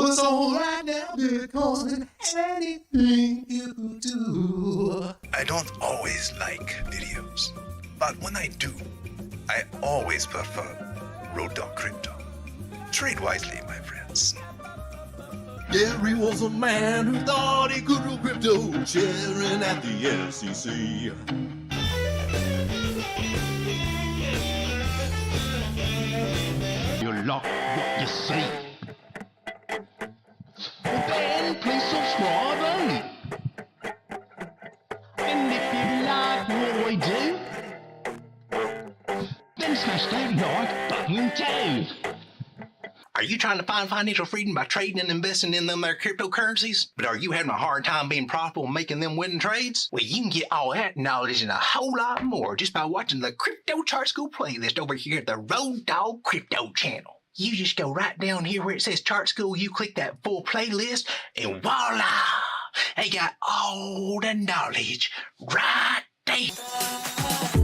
it's on right now because anything you do. I don't always like videos, but when I do, I always prefer Crypto. Trade wisely, my friends. Gary was a man who thought he could rule crypto, sharing at the SEC. You lock what you see. Well then, please subscribe, eh? And if you like what I do, then smash that like button too. Are you trying to find financial freedom by trading and investing in them there cryptocurrencies? But are you having a hard time being profitable and making them winning trades? Well, you can get all that knowledge and a whole lot more just by watching the Crypto Chart School playlist over here at the Road Dog Crypto channel. You just go right down here where it says Chart School, you click that full playlist, and voila! They got all the knowledge right there.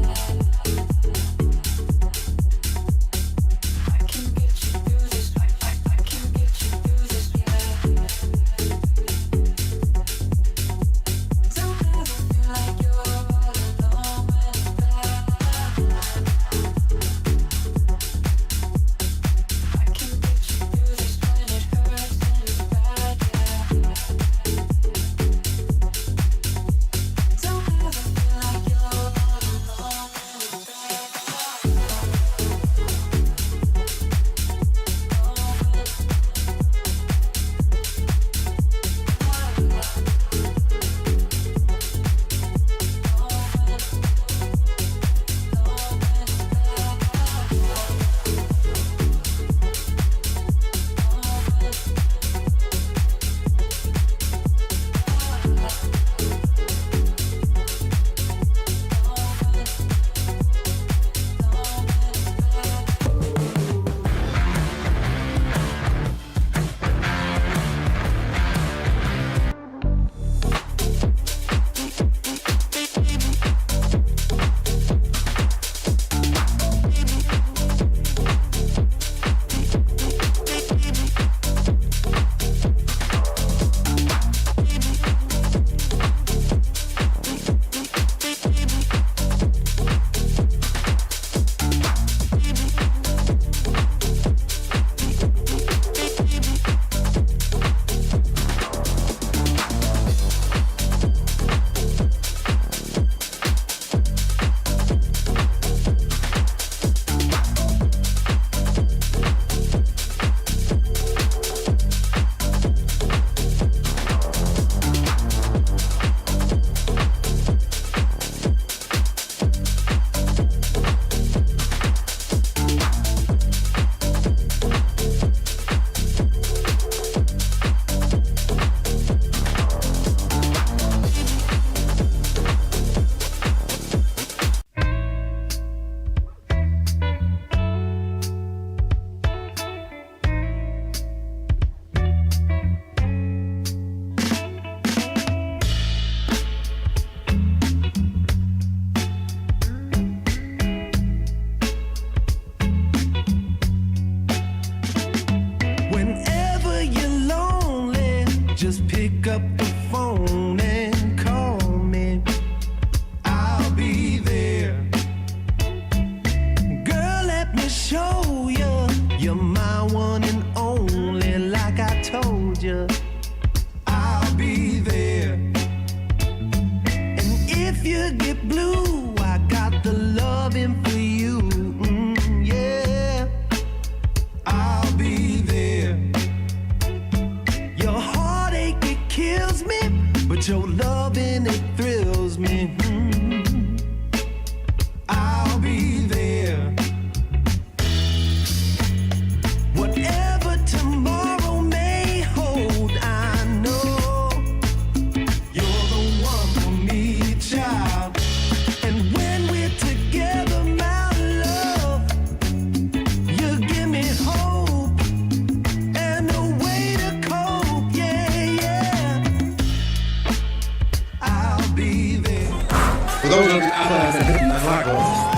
those are hitting the flag off.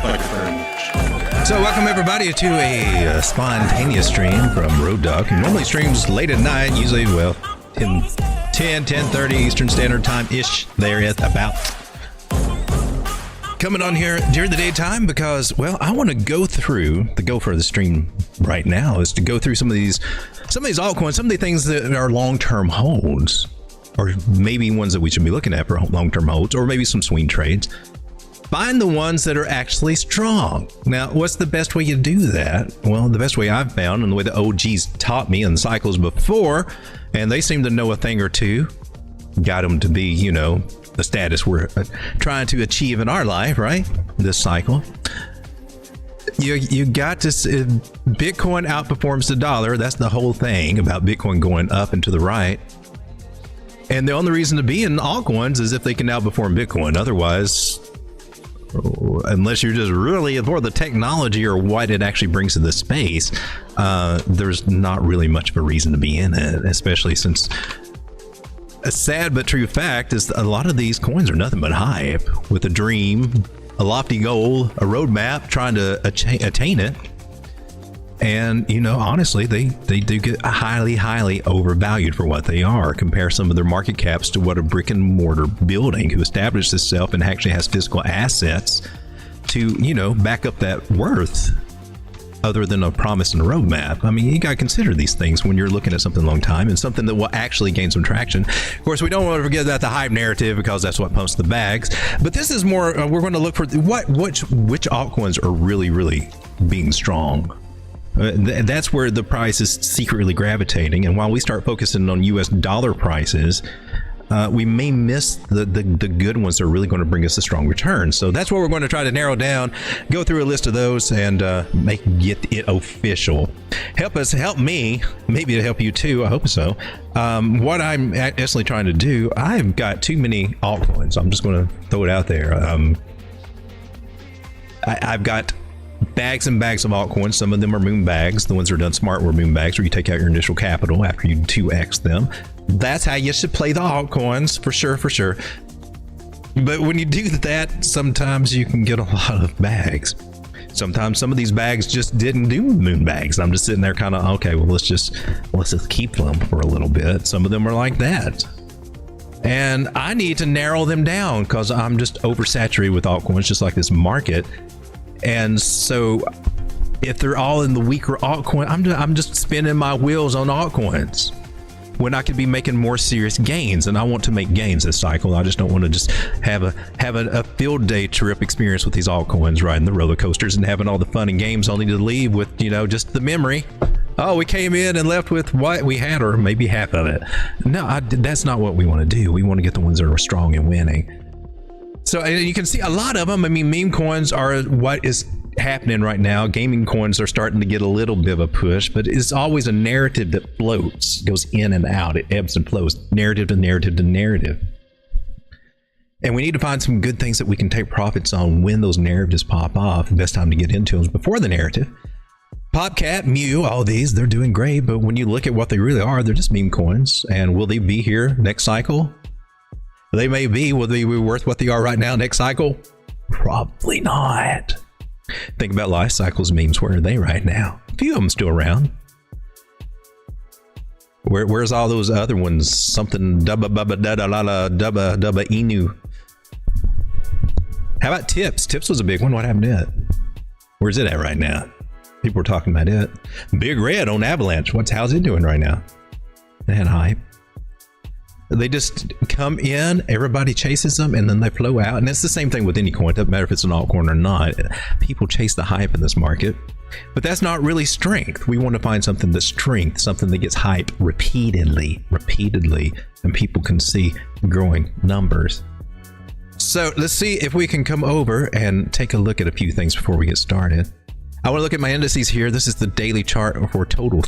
Thank you very much. So welcome everybody to a spontaneous stream from Road Dog, who normally streams late at night, usually, well, 10:30 Eastern Standard Time-ish, there at about. Coming on here during the daytime because, well, I want to go through, the goal for the stream right now is to go through some of these altcoins, some of the things that are long-term holds, or maybe ones that we should be looking at for long-term holds, or maybe some swing trades. Find the ones that are actually strong. Now, what's the best way to do that? Well, the best way I've found, and the way the OGs taught me in cycles before, and they seem to know a thing or two, got them to be, you know, the status we're trying to achieve in our life, right? This cycle. You got to, Bitcoin outperforms the dollar. That's the whole thing about Bitcoin going up and to the right. And the only reason to be in altcoins is if they can outperform Bitcoin. Otherwise, unless you're just really for the technology or what it actually brings to the space, there's not really much of a reason to be in it, especially since a sad but true fact is a lot of these coins are nothing but hype with a dream, a lofty goal, a roadmap, trying to attain it. And, you know, honestly, they do get highly overvalued for what they are. Compare some of their market caps to what a brick and mortar building who established itself and actually has physical assets to, you know, back up that worth other than a promise and a roadmap. I mean, you got to consider these things when you're looking at something a long time and something that will actually gain some traction. Of course, we don't want to forget about the hype narrative because that's what pumps the bags. But this is more, we're going to look for which altcoins are really being strong. That's where the price is secretly gravitating. And while we start focusing on US dollar prices, we may miss the good ones that are really going to bring us a strong return. So that's what we're going to try to narrow down, go through a list of those, and get it official. Help me, maybe to help you too. I hope so. What I'm actually trying to do, I've got too many altcoins. I'm just going to throw it out there. I've got bags and bags of altcoins. Some of them are moon bags. The ones that are done smart were moon bags, where you take out your initial capital after you 2x them. That's how you should play the altcoins, for sure. But when you do that, sometimes you can get a lot of bags. Sometimes some of these bags just didn't do moon bags. I'm just sitting there kind of, okay, well, let's just keep them for a little bit. Some of them are like that. And I need to narrow them down because I'm just oversaturated with altcoins, just like this market. And so if they're all in the weaker altcoin, I'm just spinning my wheels on altcoins when I could be making more serious gains. And I want to make gains this cycle. I just don't want to just have a field day trip experience with these altcoins, riding the roller coasters and having all the fun and games only to leave with, you know, just the memory. Oh, we came in and left with what we had, or maybe half of it. No, that's not what we want to do. We want to get the ones that are strong and winning. So, and you can see a lot of them. I mean, meme coins are what is happening right now. Gaming coins are starting to get a little bit of a push, but it's always a narrative that floats, goes in and out. It ebbs and flows, narrative to narrative to narrative. And we need to find some good things that we can take profits on when those narratives pop off. The best time to get into them is before the narrative. Popcat, Mew, all these, they're doing great, but when you look at what they really are, they're just meme coins. And will they be here next cycle? They may be. Will they be worth what they are right now next cycle? Probably not. Think about life cycles memes. Where are they right now? A few of them still around. Where's all those other ones? Something dubba bubba da da la la dubba dubba inu. How about Tips? Tips was a big one. What happened to it? Where's it at right now? People were talking about it. Big Red on Avalanche. How's it doing right now? They had hype. They just come in, everybody chases them, and then they flow out. And it's the same thing with any coin. It doesn't matter if it's an altcoin or not. People chase the hype in this market. But that's not really strength. We want to find something that's strength, something that gets hype repeatedly, and people can see growing numbers. So let's see if we can come over and take a look at a few things before we get started. I want to look at my indices here. This is the daily chart for total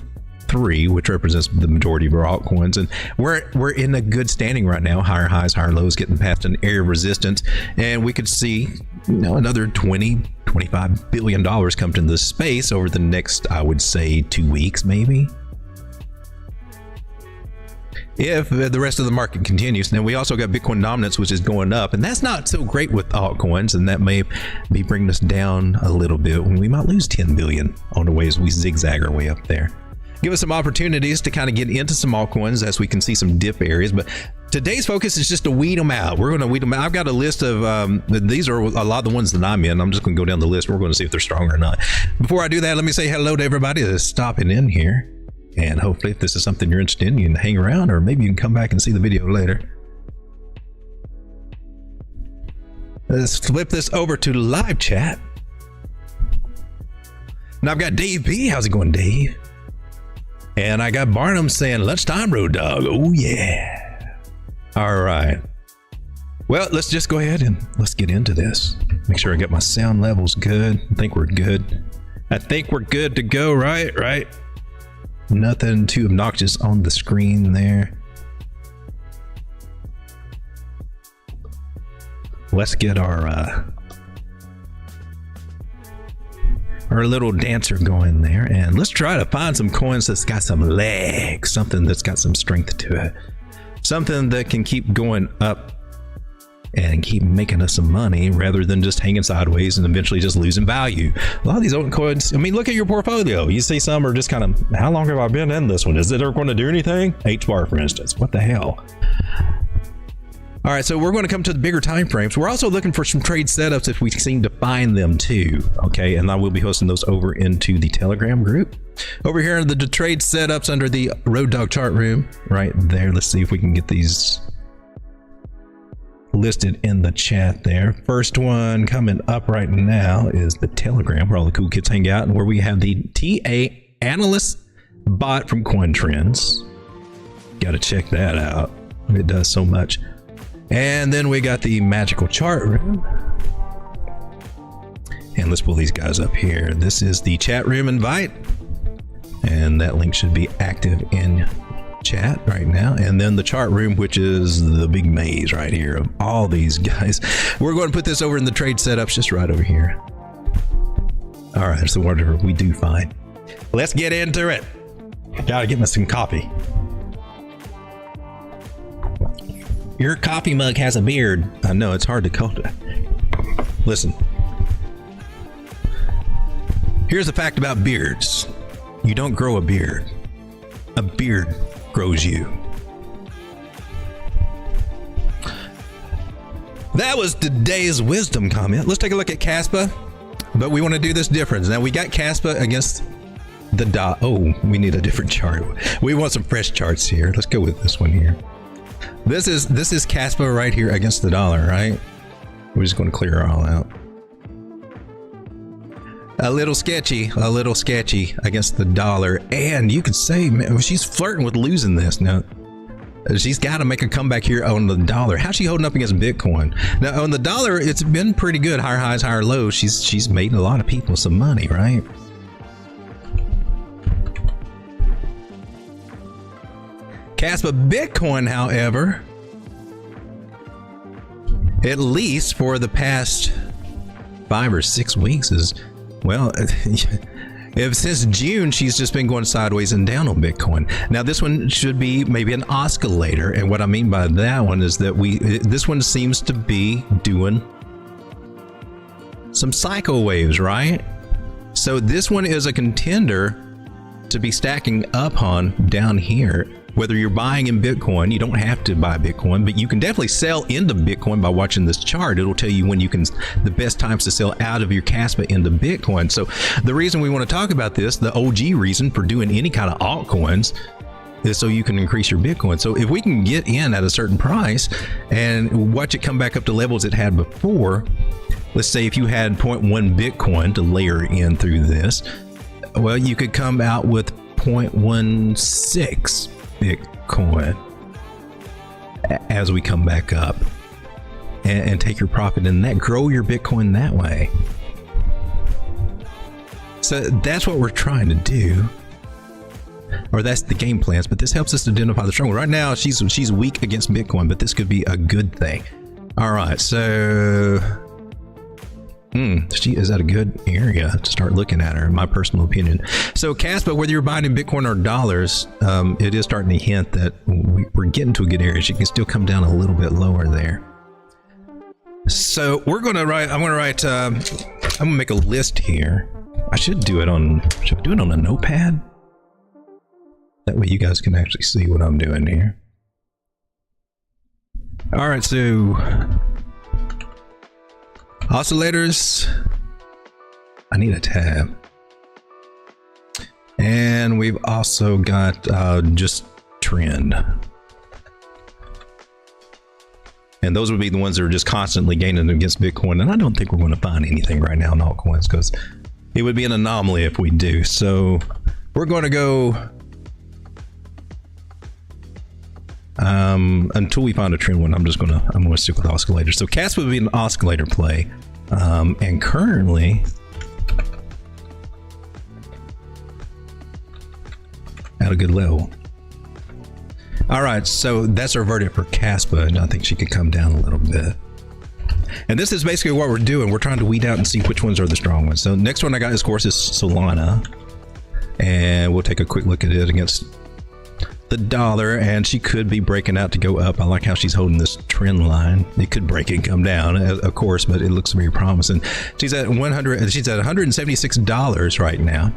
3, which represents the majority of our altcoins, and we're in a good standing right now. Higher highs, higher lows, getting past an area of resistance, and we could see, you know, another $25 billion come to this space over the next, I would say, 2 weeks maybe. if the rest of the market continues. Now we also got Bitcoin dominance, which is going up, and that's not so great with altcoins, and that may be bringing us down a little bit when we might lose 10 billion on the way as we zigzag our way up there. Give us some opportunities to kind of get into some altcoins as we can see some dip areas, but today's focus is just to weed them out. We're going to weed them out. I've got a list of these are a lot of the ones that I'm in. I'm just going to go down the list. We're going to see if they're strong or not. Before I do that, let me say hello to everybody that's stopping in here. And hopefully if this is something you're interested in, you can hang around, or maybe you can come back and see the video later. Let's flip this over to live chat. Now I've got Dave B. How's it going, Dave? And I got Barnum saying, lunchtime, Road Dog. Oh, yeah. All right. Well, let's just go ahead and let's get into this. Make sure I got my sound levels good. I think we're good. I think we're good to go, right? Right. Nothing too obnoxious on the screen there. Let's get our little dancer going there, and let's try to find some coins that's got some legs, something that's got some strength to it, something that can keep going up and keep making us some money rather than just hanging sideways and eventually just losing value. A lot of these altcoins, I mean, look at your portfolio. You see some are just kind of, how long have I been in this one? Is it ever going to do anything? HBAR, for instance. What the hell? All right, so we're going to come to the bigger time frames. We're also looking for some trade setups if we seem to find them too. Okay, and I will be hosting those over into the Telegram group. Over here in the trade setups under the Road Dog chart room, right there. Let's see if we can get these listed in the chat there. First one coming up right now is the Telegram, where all the cool kids hang out, and where we have the TA analyst bot from Coin Trends. Got to check that out. It does so much. And then we got the magical chart room. And let's pull these guys up here. This is the chat room invite, and that link should be active in chat right now. And then the chart room, which is the big maze right here of all these guys. We're going to put this over in the trade setups just right over here. All right, so whatever we do find, let's get into it. Gotta get me some coffee. Your coffee mug has a beard. I know, it's hard to cultivate. Listen. Here's the fact about beards. You don't grow a beard. A beard grows you. That was today's wisdom comment. Let's take a look at Kaspa, but we want to do this different. Now we got Kaspa against the dot. Oh, we need a different chart. We want some fresh charts here. Let's go with this one here. This is Kaspa right here against the dollar, right? We're just going to clear it all out. A little sketchy against the dollar, and you could say, man, she's flirting with losing this now. She's got to make a comeback here on the dollar. How's she holding up against Bitcoin? Now on the dollar, it's been pretty good. Higher highs, higher lows. She's made a lot of people some money, right? Kaspa Bitcoin, however, at least for the past 5 or 6 weeks is, well, since June, she's just been going sideways and down on Bitcoin. Now this one should be maybe an oscillator, and what I mean by that one is that this one seems to be doing some cycle waves, right? So this one is a contender to be stacking up on down here. Whether you're buying in Bitcoin, you don't have to buy Bitcoin, but you can definitely sell into Bitcoin by watching this chart. It'll tell you when you can, the best times to sell out of your Kaspa into Bitcoin. So the reason we want to talk about this, the OG reason for doing any kind of altcoins, is so you can increase your Bitcoin. So if we can get in at a certain price and watch it come back up to levels it had before, let's say if you had 0.1 Bitcoin to layer in through this, well, you could come out with 0.16 Bitcoin as we come back up and take your profit in that, grow your Bitcoin that way. So that's what we're trying to do, or that's the game plans, but this helps us to identify the struggle. Right now she's weak against Bitcoin, but this could be a good thing. All right, so She is at a good area to start looking at her, in my personal opinion. So Kaspa, whether you're buying in Bitcoin or dollars, it is starting to hint that we're getting to a good area. She can still come down a little bit lower there. So I'm going to make a list here. I should do it on a notepad. That way you guys can actually see what I'm doing here. All right, so oscillators, I need a tab. And we've also got just trend. And those would be the ones that are just constantly gaining against Bitcoin. And I don't think we're going to find anything right now in altcoins because it would be an anomaly if we do. So we're going to go until we find a trend one. I'm going to stick with oscillators. So Kaspa would be an oscillator play. And currently at a good level. All right, so that's our verdict for Kaspa, and I think she could come down a little bit. And this is basically what we're doing. We're trying to weed out and see which ones are the strong ones. So next one I got, of course, is Solana, and we'll take a quick look at it against the dollar, and she could be breaking out to go up. I like how she's holding this trend line. It could break and come down, of course, but it looks very promising. She's at $176 right now.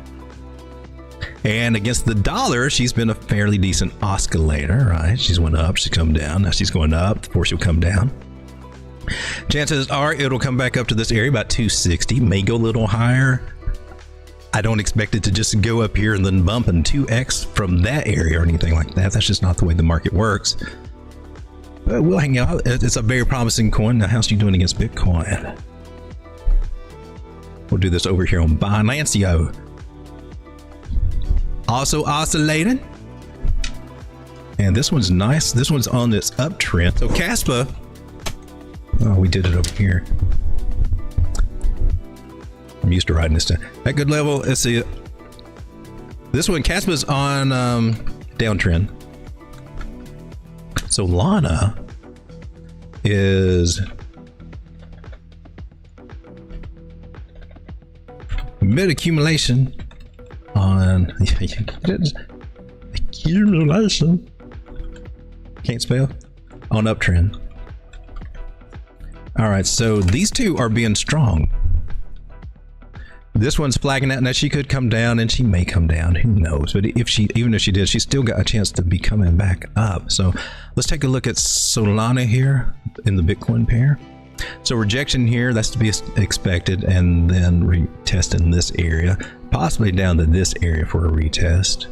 And against the dollar, she's been a fairly decent oscillator, right? She's went up, she's come down. Now she's going up, before she'll come down. Chances are it'll come back up to this area, about 260, may go a little higher. I don't expect it to just go up here and then bump and 2x from that area or anything like that. That's just not the way the market works. But we'll hang out. It's a very promising coin. Now, how's she doing against Bitcoin? We'll do this over here on Binance. Also oscillating. And this one's nice. This one's on this uptrend. So Kaspa, oh, we did it over here. I'm used to riding this down. At good level, let's see. This one, Kaspa's on downtrend. Solana is mid accumulation on accumulation. Can't spell. On uptrend. All right, so these two are being strong. This one's flagging out. Now she could come down, and she may come down. Who knows? But even if she did, she's still got a chance to be coming back up. So let's take a look at Solana here in the Bitcoin pair. So rejection here, that's to be expected, and then retest in this area, possibly down to this area for a retest.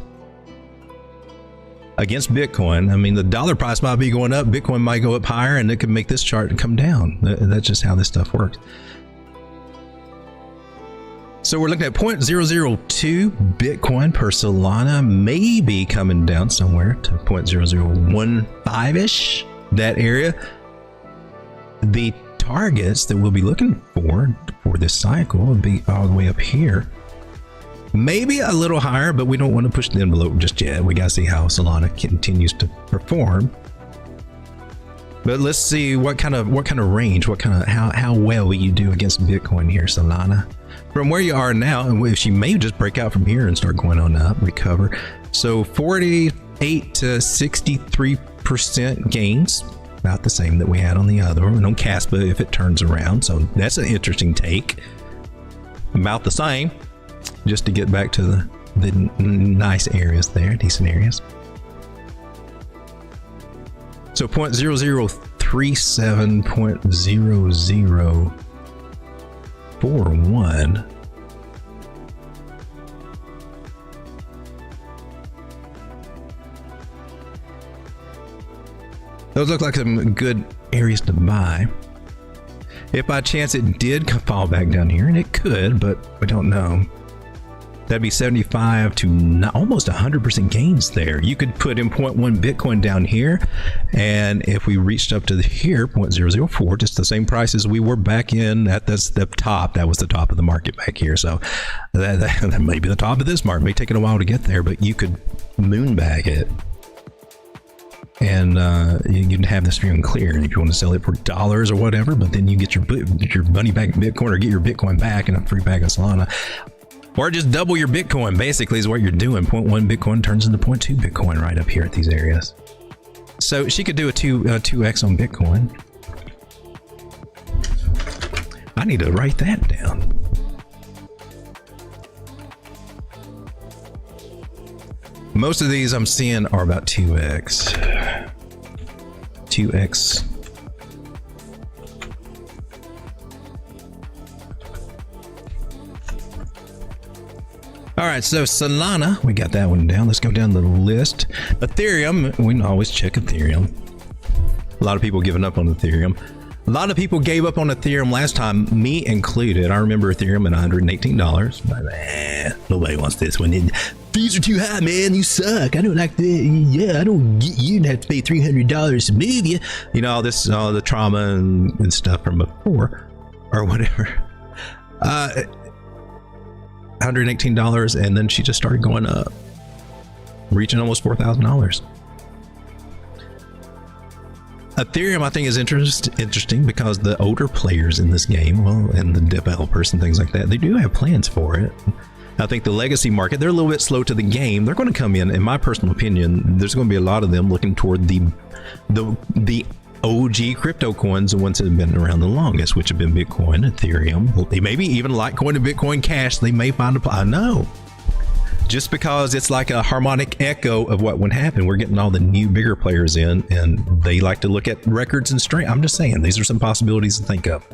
Against Bitcoin, I mean, the dollar price might be going up, Bitcoin might go up higher, and it could make this chart come down. That's just how this stuff works. So we're looking at 0.002 Bitcoin per Solana, maybe coming down somewhere to 0.0015-ish, that area. The targets that we'll be looking for this cycle would be all the way up here. Maybe a little higher, but we don't want to push the envelope just yet. We got to see how Solana continues to perform. But let's see what kind of range, how well will you do against Bitcoin here, Solana? From where you are now, and she may just break out from here and start going on up, recover. So 48 to 63% gains, about the same that we had on the other one, on Kaspa if it turns around. So that's an interesting take. About the same, just to get back to the nice areas there, decent areas. So 0.0037, 0.0041. Those look like some good areas to buy. If by chance it did fall back down here, and it could, but we don't know, that'd be 75 to almost 100% gains there. You could put in 0.1 Bitcoin down here, and if we reached up to here, 0.004, just the same price as we were back in, that's the top. That was the top of the market back here. So that may be the top of this market. It may take it a while to get there, but you could moonbag it. and you can have this free and clear. And if you want to sell it for dollars or whatever, but then you get your money back in Bitcoin, or get your Bitcoin back in a free bag of Solana, or just double your Bitcoin. Basically, is what you're doing. 0.1 Bitcoin turns into 0.2 Bitcoin right up here at these areas. So she could do a 2x on Bitcoin. I need to write that down. Most of these I'm seeing are about 2x. 2x. All right, so Solana, we got that one down. Let's go down the list. Ethereum, we can always check Ethereum. A lot of people giving up on Ethereum. A lot of people gave up on Ethereum last time, me included. I remember Ethereum at $118. But, nobody wants this one. Fees are too high, man. You suck. I don't like that. Yeah, I don't get you. Have to pay $300 to move you. You know, all this, all the trauma and stuff from before, or whatever. $118, and then she just started going up, reaching almost $4,000. Ethereum, I think, is interesting because the older players in this game, well, and the developers and things like that, they do have plans for it. I think the legacy market, they're a little bit slow to the game. They're going to come in my personal opinion, there's going to be a lot of them looking toward the OG crypto coins, the ones that have been around the longest, which have been Bitcoin, Ethereum, maybe even Litecoin and Bitcoin Cash. They may find I know. Just because it's like a harmonic echo of what would happen. We're getting all the new bigger players in, and they like to look at records and strength. I'm just saying, these are some possibilities to think of.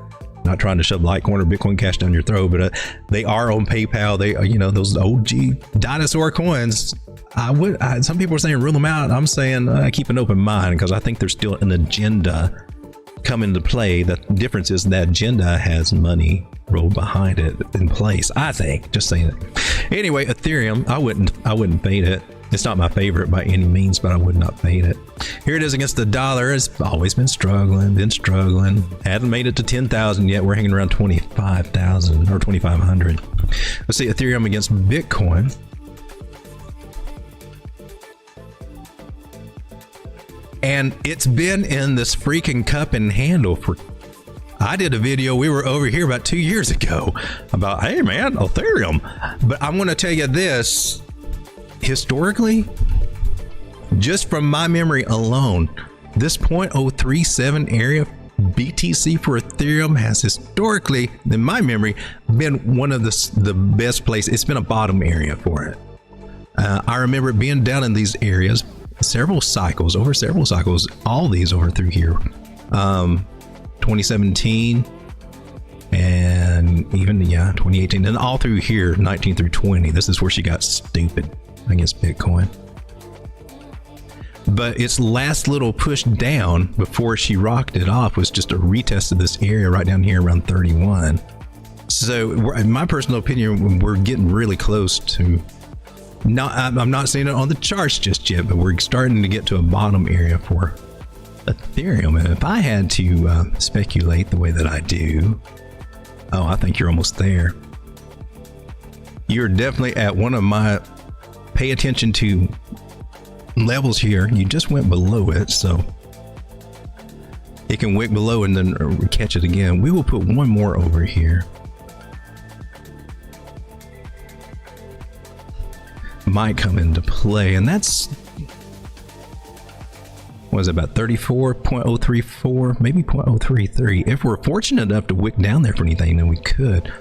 Not trying to shove Litecoin or Bitcoin Cash down your throat, but they are on PayPal. They, those OG dinosaur coins. Some people are saying rule them out. I'm saying keep an open mind, because I think there's still an agenda come into play. The difference is that agenda has money rolled behind it in place, I think. Just saying it. Anyway, Ethereum, I wouldn't fade it. It's not my favorite by any means, but I would not fade it. Here it is against the dollar. It's always been struggling. Hadn't made it to 10,000 yet. We're hanging around 25,000 or 2,500. Let's see Ethereum against Bitcoin. And it's been in this freaking cup and handle for, I did a video, we were over here about 2 years ago about, hey man, Ethereum. But I'm going to tell you this, historically, just from my memory alone, this 0.037 area BTC for Ethereum has historically, in my memory, been one of the best places. It's been a bottom area for it. I remember it being down in these areas over several cycles, all these over through here, 2017 and even 2018, and all through here 19 through 20. This is where she got stupid against Bitcoin. But its last little push down before she rocked it off was just a retest of this area right down here around 31. So in my personal opinion, we're getting really close to, I'm not seeing it on the charts just yet, but we're starting to get to a bottom area for Ethereum. And if I had to speculate the way that I do, I think you're almost there. You're definitely at one of my pay attention to levels here. You just went below it, so it can wick below and then catch it again. We will put one more over here. Might come into play, and that's, what is it, about 34.034, maybe 0.033. If we're fortunate enough to wick down there for anything, then we could.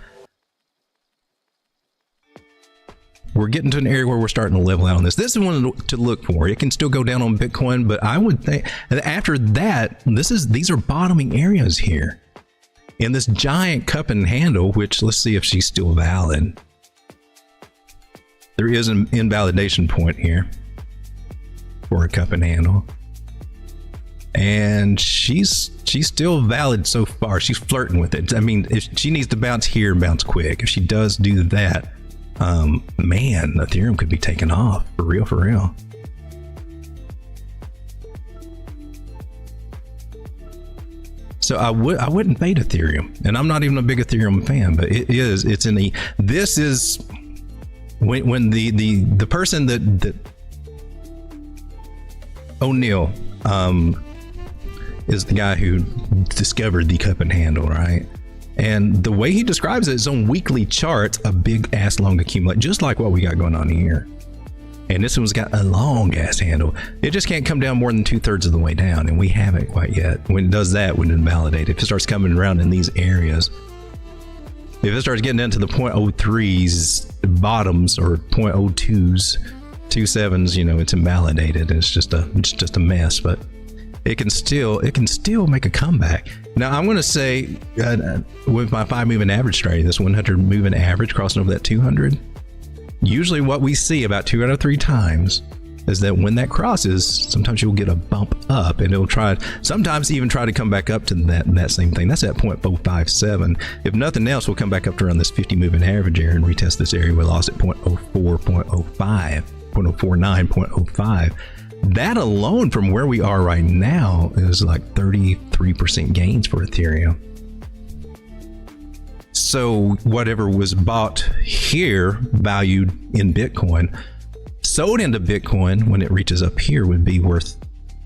We're getting to an area where we're starting to level out on this. This is one to look for. It can still go down on Bitcoin, but I would think that after that, these are bottoming areas here in this giant cup and handle, which let's see if she's still valid. There is an invalidation point here for a cup and handle, and she's still valid so far. She's flirting with it. I mean, if she needs to bounce here, bounce quick. If she does do that, man, Ethereum could be taken off for real. So I wouldn't fade Ethereum, and I'm not even a big Ethereum fan, but it's in the, this is when the person that O'Neill is the guy who discovered the cup and handle, right? And the way he describes it is on weekly charts, a big ass long accumulate, just like what we got going on here. And this one's got a long ass handle. It just can't come down more than 2/3 of the way down, and we haven't quite yet. When it does that, when it invalidates, if it starts coming around in these areas, if it starts getting into the 0.03s bottoms or 0.02s, 27s, you know, it's invalidated. It's just a mess, but it can still make a comeback. Now I'm going to say with my 5 moving average strategy, this 100 moving average crossing over that 200, usually what we see about 2 out of 3 times is that when that crosses, sometimes you'll get a bump up, and it'll sometimes even try to come back up to that same thing. That's at 0.057. If nothing else, we'll come back up to around this 50 moving average area and retest this area we lost at 0.04, 0.05, 0.049, 0.05. That alone from where we are right now is like 33% gains for Ethereum. So whatever was bought here, valued in Bitcoin, sold into Bitcoin when it reaches up here would be worth,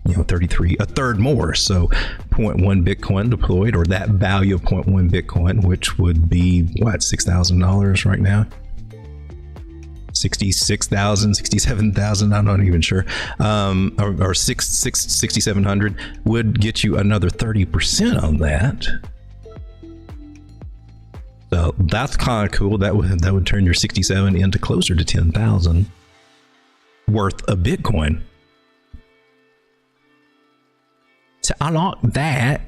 33, a third more. So 0.1 Bitcoin deployed, or that value of 0.1 Bitcoin, which would be what, $6,000 right now? 66,000, 67,000, I'm not even sure, or 6,700 would get you another 30% on that. So that's kind of cool. That would turn your 67 into closer to 10,000 worth of Bitcoin. So I like that.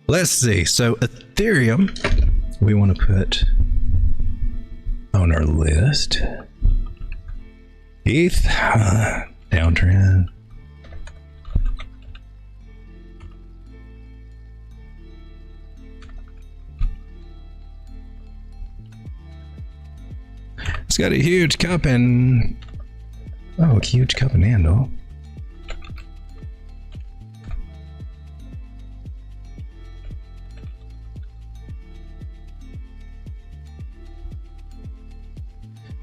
Let's see. So Ethereum, we want to put on our list. ETH, downtrend. It's got a huge cup and a huge cup and handle.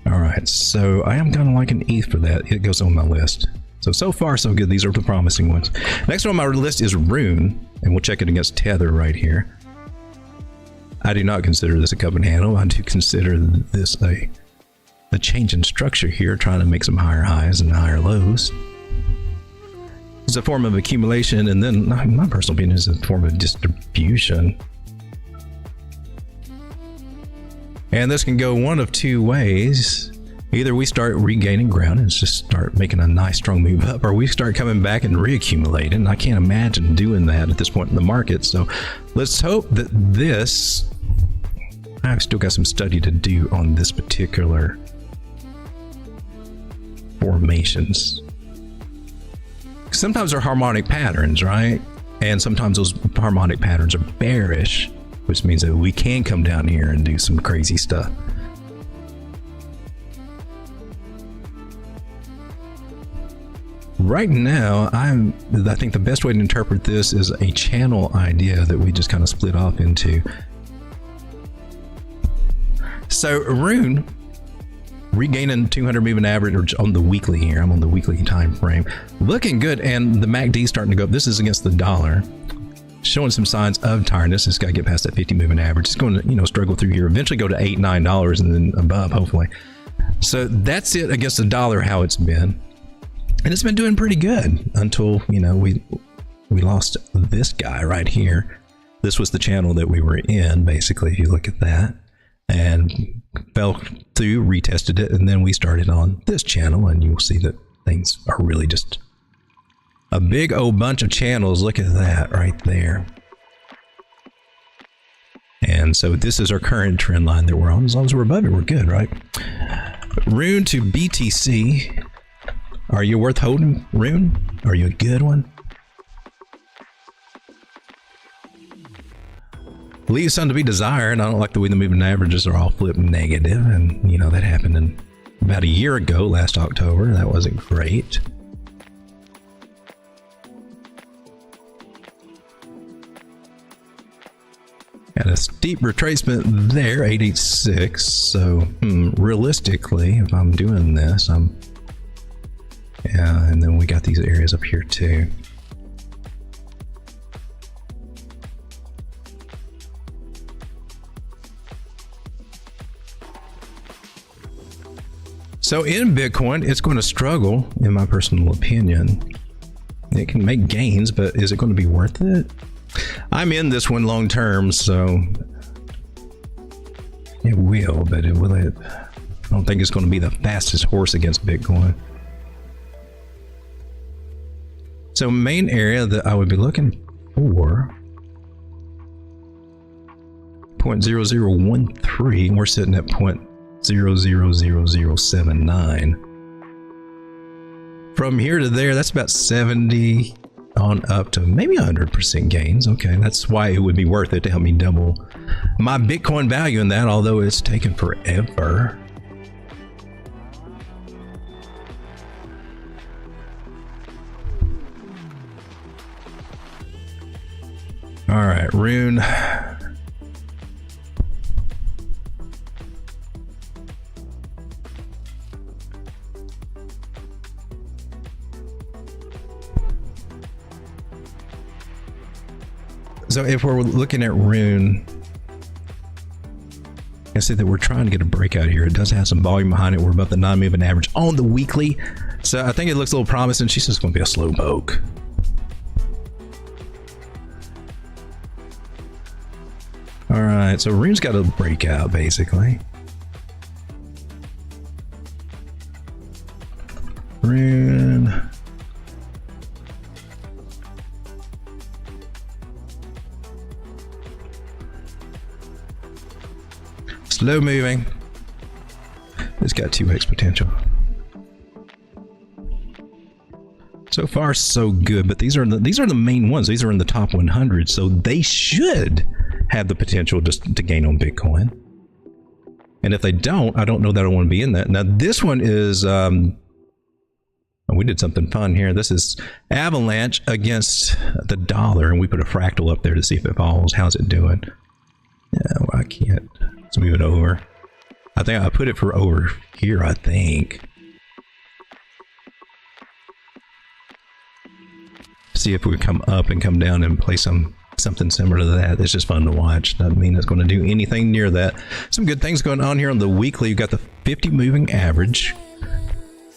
All right, so I am kind of like an ETH for that. It goes on my list. So far so good. These are the promising ones. Next on my list is Rune, and we'll check it against Tether right here. I do not consider this a cup and handle. I do consider this a change in structure here, trying to make some higher highs and higher lows. It's a form of accumulation, and then my personal opinion is a form of distribution. And this can go one of two ways. Either we start regaining ground and just start making a nice strong move up, or we start coming back and reaccumulating. And I can't imagine doing that at this point in the market. So let's hope that this, I've still got some study to do on this particular formations. Sometimes they're harmonic patterns, right? And sometimes those harmonic patterns are bearish, which means that we can come down here and do some crazy stuff. Right now, I think the best way to interpret this is a channel idea that we just kind of split off into. So Rune, regaining 200 moving average on the weekly here. I'm on the weekly time frame. Looking good, and the MACD starting to go up. This is against the dollar. Showing some signs of tiredness. It's got to get past that 50 moving average. It's going to, struggle through here. Eventually go to $8, $9 and then above, hopefully. So that's it against the dollar, how it's been. And it's been doing pretty good until, we lost this guy right here. This was the channel that we were in, basically, if you look at that. And fell through, retested it, and then we started on this channel, and you'll see that things are really just a big old bunch of channels. Look at that right there. And so this is our current trend line that we're on. As long as we're above it, we're good, right? Rune to BTC. Are you worth holding, Rune? Are you a good one? Leaves some to be desired. I don't like the way the moving averages are all flipped negative, and that happened in about a year ago, last October. That wasn't great. Got a steep retracement there, 886. So realistically, if I'm doing this, yeah, and then we got these areas up here too. So in Bitcoin, it's going to struggle, in my personal opinion. It can make gains, but is it going to be worth it? I'm in this one long term, so it will, but it will. I don't think it's going to be the fastest horse against Bitcoin. So main area that I would be looking for, 0.0013. We're sitting at 0.000079. From here to there, that's about 70 on up to maybe 100% gains. Okay, that's why it would be worth it to help me double my Bitcoin value in that, although it's taken forever. All right, Rune. So if we're looking at Rune, I see that we're trying to get a breakout here. It does have some volume behind it. We're above the non-moving average on the weekly. So I think it looks a little promising. She's just going to be a slow poke. All right, so Rune's got a breakout basically. Rune. Slow moving. It's got 2x potential. So far, so good. But these are the main ones. These are in the top 100, so they should have the potential just to gain on Bitcoin. And if they don't, I don't know that I want to be in that. Now this one is we did something fun here. This is Avalanche against the dollar, and we put a fractal up there to see if it falls. How's it doing? Yeah, well, I can't. Let's move it over. I think I put it for over here, I think. See if we come up and come down and play something similar to that. It's just fun to watch. Doesn't mean it's going to do anything near that. Some good things going on here on the weekly. You've got the 50 moving average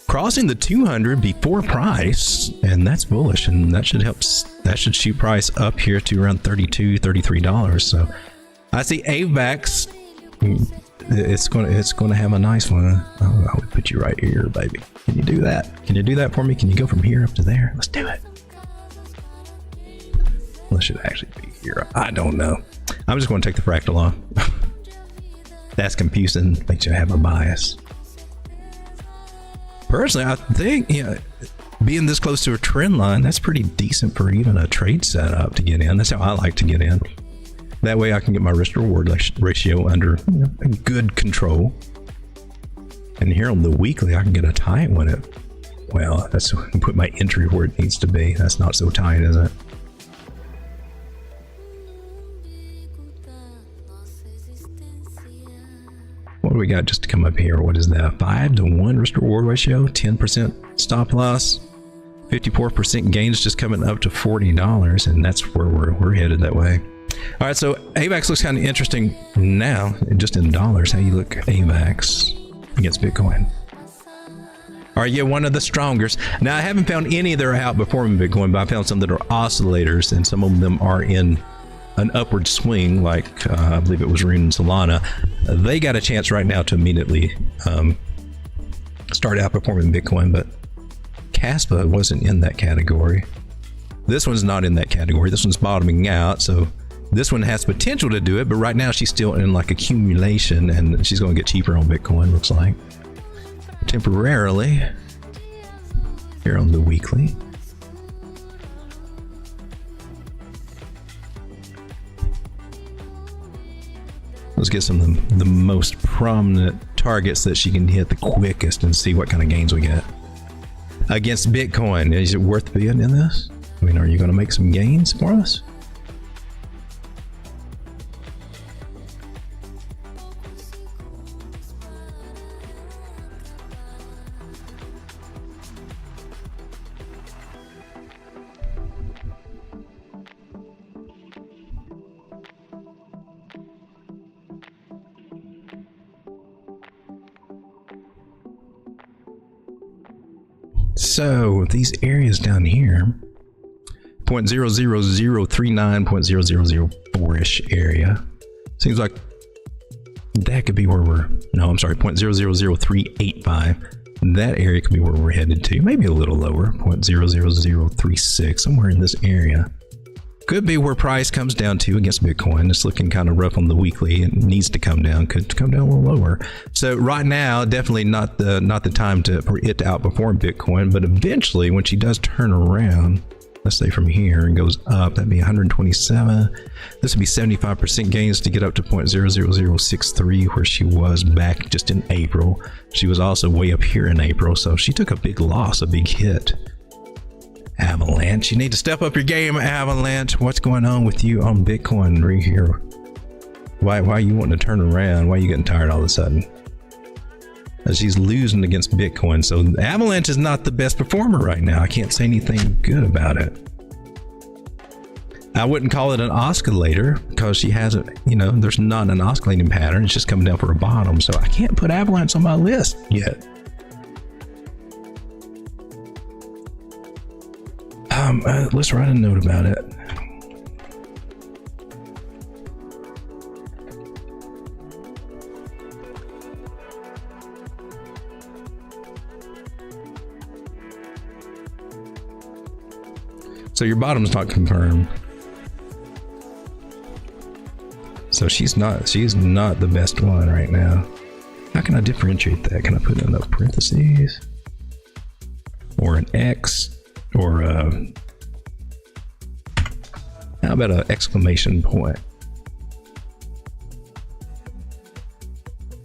crossing the 200 before price, and that's bullish, and that should help. That should shoot price up here to around $32-$33. So I see AVAX. It's going to have a nice one. Oh, I would put you right here, baby. Can you do that? Can you do that for me? Can you go from here up to there? Let's do it. Well, it should actually be here. I don't know. I'm just going to take the fractal off. That's confusing. Makes you have a bias. Personally, I think, being this close to a trend line, that's pretty decent for even a trade setup to get in. That's how I like to get in. That way I can get my risk reward ratio under good control. And here on the weekly, I can get a tight one. Well, that's put my entry where it needs to be. That's not so tight, is it? What do we got just to come up here? What is that? 5-to-1 risk reward ratio, 10% stop loss, 54% gains, just coming up to $40, and that's where we're headed that way. All right, so AVAX looks kind of interesting now, just in dollars. How you look AVAX against Bitcoin? All right, yeah, one of the strongest. Now, I haven't found any that are outperforming Bitcoin, but I found some that are oscillators, and some of them are in an upward swing, like I believe it was Rune and Solana. They got a chance right now to immediately start outperforming Bitcoin, but Kaspa wasn't in that category. This one's not in that category. This one's bottoming out, so this one has potential to do it, but right now she's still in like accumulation, and she's going to get cheaper on Bitcoin, looks like. Temporarily. Here on the weekly. Let's get some of the most prominent targets that she can hit the quickest and see what kind of gains we get. Against Bitcoin, is it worth being in this? I mean, are you going to make some gains for us? so these areas down here, 0.00039, 0.0004-ish area. Seems like that could be where we're, no, I'm sorry, 0.000385. That area could be where we're headed to. Maybe a little lower, 0.00036, somewhere in this area. Could be where price comes down to against Bitcoin. It's looking kind of rough on the weekly. It needs to come down. Could come down a little lower. So right now, definitely not the time for it to outperform Bitcoin. But eventually, when she does turn around, let's say from here and goes up, that'd be 127. This would be 75% gains to get up to 0.00063, where she was back just in April. She was also way up here in April, so she took a big loss, a big hit. Avalanche, you need to step up your game, Avalanche. What's going on with you on Bitcoin right here? Why are you wanting to turn around? Why are you getting tired all of a sudden? She's losing against Bitcoin, so Avalanche is not the best performer right now. I can't say anything good about it. I wouldn't call it an oscillator because she hasn't, there's not an oscillating pattern. It's just coming down for a bottom, so I can't put Avalanche on my list yet. Let's write a note about it. So your bottom's not confirmed. So she's not the best one right now. How can I differentiate that? Can I put in enough parentheses? Or an X? Or how about an exclamation point?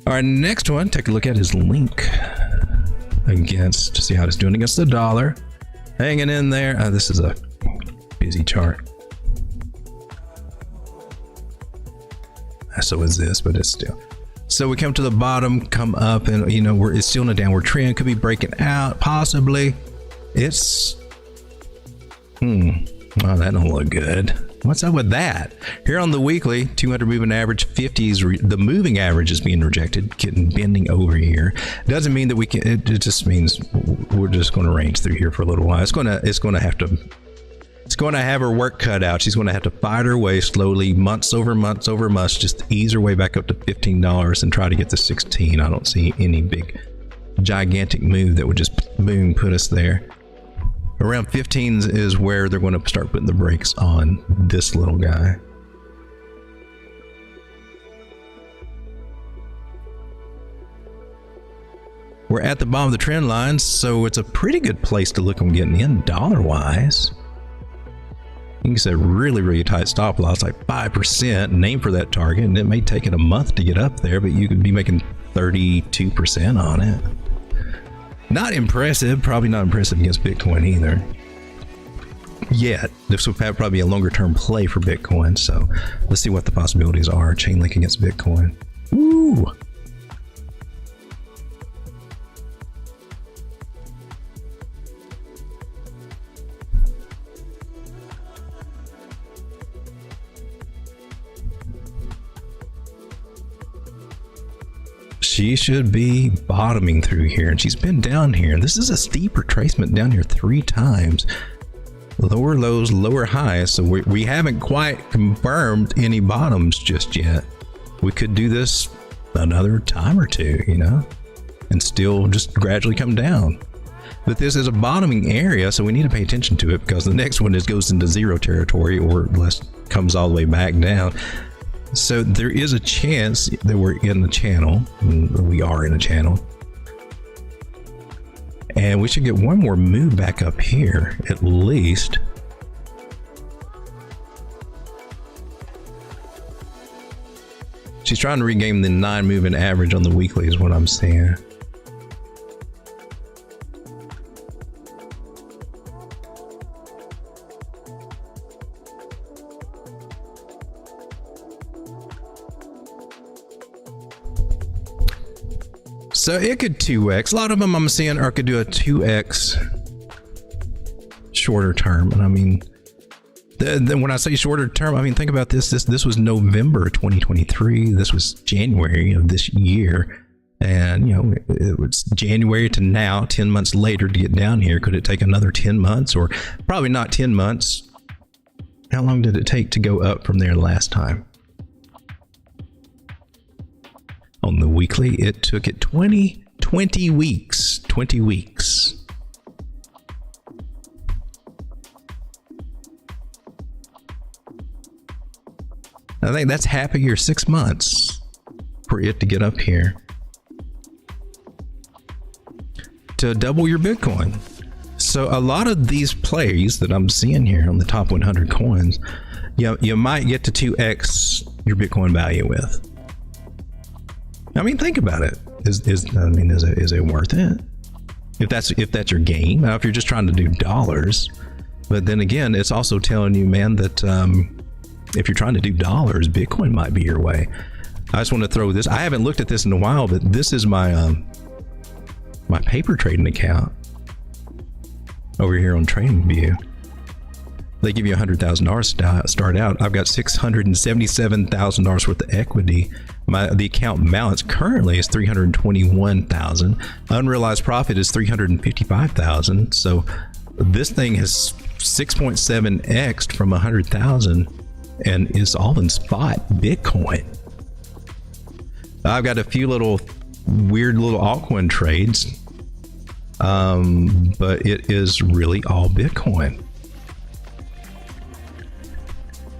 All right, next one, take a look at his link against, to see how it's doing against the dollar. Hanging in there. This is a busy chart. So is this, but it's still. So we come to the bottom, come up, and it's still in a downward trend. Could be breaking out, possibly. It's oh, that don't look good. What's up with that? Here on the weekly, 200 moving average, 50 is the moving average is being rejected, bending over here. Doesn't mean that we can. It just means we're just going to range through here for a little while. It's going to have her work cut out. She's going to have to fight her way slowly, months over months over months, just to ease her way back up to $15 and try to get to 16. I don't see any big, gigantic move that would just boom put us there. Around 15 is where they're going to start putting the brakes on this little guy. We're at the bottom of the trend line, so it's a pretty good place to look on getting in dollar-wise. You can set really, really tight stop loss, like 5%, and aim for that target, and it may take it a month to get up there, but you could be making 32% on it. Not impressive, probably not impressive against Bitcoin either. Yet, this will probably be a longer term play for Bitcoin, so let's see what the possibilities are. Chainlink against Bitcoin. Woo! She should be bottoming through here, and she's been down here. This is a steep retracement down here 3 times. Lower lows, lower highs, so we haven't quite confirmed any bottoms just yet. We could do this another time or two, and still just gradually come down. But this is a bottoming area, so we need to pay attention to it, because the next one goes into zero territory, or less comes all the way back down. So there is a chance that we're in the channel. We are in a channel. And we should get one more move back up here, at least. She's trying to regain the 9 moving average on the weekly is what I'm seeing. So it could 2x. A lot of them I'm seeing could do a 2x shorter term. And I mean, when I say shorter term, I mean, think about this. This was November 2023. This was January of this year. And, you know, it was January to now, 10 months later to get down here. Could it take another 10 months or probably not 10 months? How long did it take to go up from there last time? On the weekly, it took it 20 weeks. 20 weeks. I think that's half a year, 6 months for it to get up here. To double your Bitcoin. So a lot of these plays that I'm seeing here on the top 100 coins, you might get to 2x your Bitcoin value with. I mean, think about it. Is it worth it? If that's your game. Now, if you're just trying to do dollars, but then again, it's also telling you, man, that if you're trying to do dollars, Bitcoin might be your way. I just want to throw this. I haven't looked at this in a while, but this is my my paper trading account over here on TradingView. They give you $100,000 start out. I've got $677,000 worth of equity. The account balance currently is $321,000. Unrealized profit is $355,000. So this thing has 6.7x'd from 100,000 and is all in spot Bitcoin. I've got a few little weird little altcoin trades, but it is really all Bitcoin.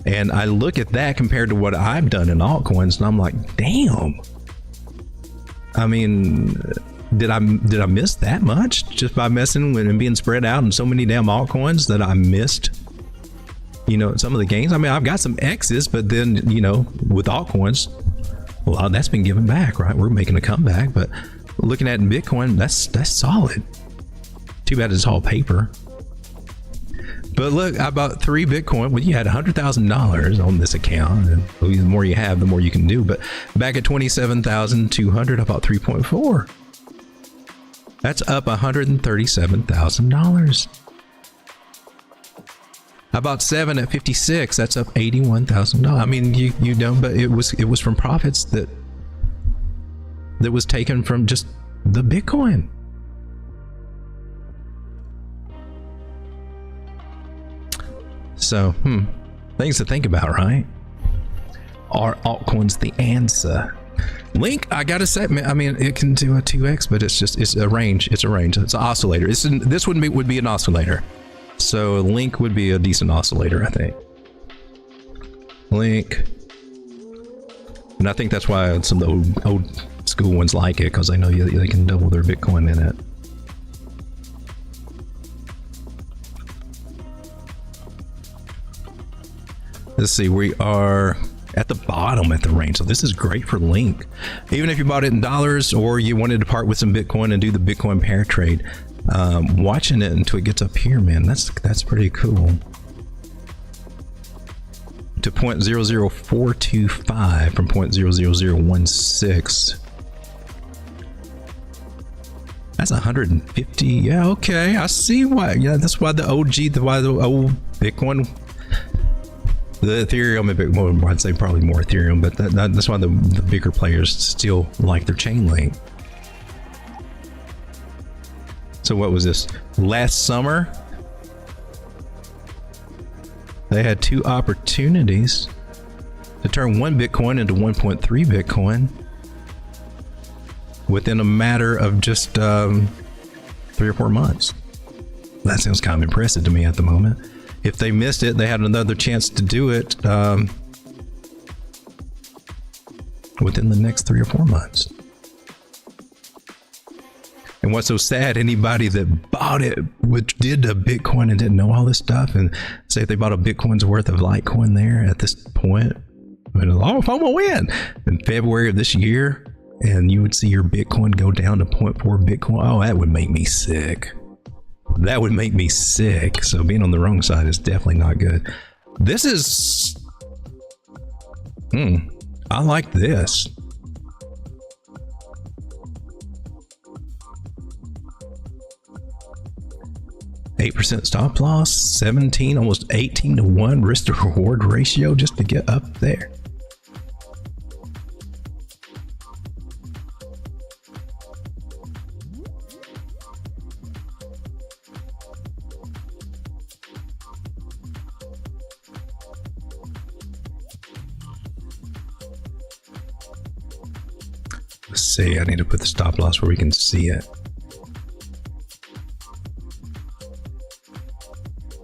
And I look at that compared to what I've done in altcoins, and I'm like, damn. I mean, did I miss that much just by messing with and being spread out in so many damn altcoins that I missed, you know, some of the gains? I mean, I've got some X's, but then, you know, with altcoins, a lot of that's been given back, right? We're making a comeback, but looking at Bitcoin, that's solid. Too bad it's all paper. But look, I bought 3 Bitcoin. Well, you had $100,000 on this account, and the more you have, the more you can do. But back at 27,200, I bought 3.4. That's up $137,000. I bought 7 at 56. That's up $81,000. I mean, you know, but it was from profits that was taken from just the Bitcoin. So, things to think about, right? Are altcoins the answer? Link, I gotta say, I mean, it can do a 2x, but it's a range. It's a range. It's an oscillator. This would be an oscillator. So Link would be a decent oscillator, I think. Link. And I think that's why some of the old school ones like it, because they know they can double their Bitcoin in it. Let's see, we are at the bottom at the range. So this is great for Link. Even if you bought it in dollars or you wanted to part with some Bitcoin and do the Bitcoin pair trade, watching it until it gets up here, man, that's pretty cool. To 0.00425 from 0.00016. That's 150. Yeah, okay. I see why. Yeah, that's why the old Bitcoin, the Ethereum, well, I'd say probably more Ethereum, but that's why the bigger players still like their Chainlink. So what was this? Last summer, they had 2 opportunities to turn 1 Bitcoin into 1.3 Bitcoin within a matter of just 3 or 4 months. That sounds kind of impressive to me at the moment. If they missed it, they had another chance to do it within the next 3 or 4 months. And what's so sad, anybody that bought it, which did a Bitcoin and didn't know all this stuff, and say if they bought a Bitcoin's worth of Litecoin there at this point, I mean, oh, if I'm gonna win in February of this year, and you would see your Bitcoin go down to 0.4 Bitcoin, oh, that would make me sick. That would make me sick. So being on the wrong side is definitely not good. This is, I like this. %, stop loss, 17, almost 18 to 1 risk to reward ratio just to get up there. Let's see, I need to put the stop loss where we can see it.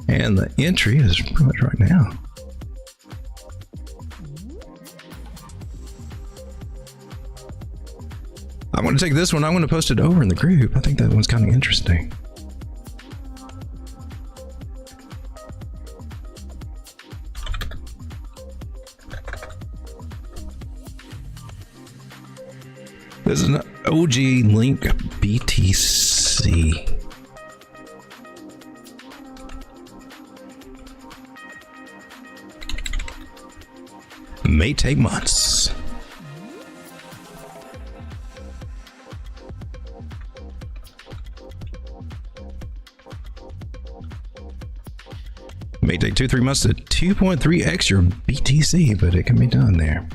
And the entry is pretty much right now. I'm going to take this one. I'm going to post it over in the group. I think that one's kind of interesting. This is an OG Link BTC. May take months. May take 2-3 months to 2.3x your BTC, but it can be done there.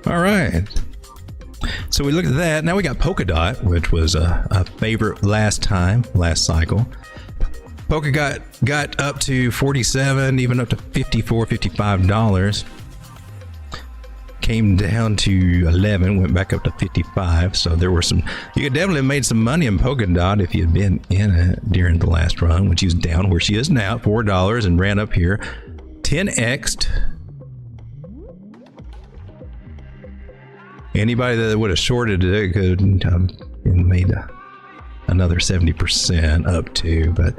All right. So we looked at that. Now we got Polkadot, which was a favorite last cycle. Polkadot got up to 47, even up to $54, $55. Came down to 11, went back up to 55. So there were some, you could definitely have made some money in Polkadot if you had been in it during the last run, when she was down where she is now, $4, and ran up here, 10x'd. Anybody that would have shorted it could made another 70% up to, but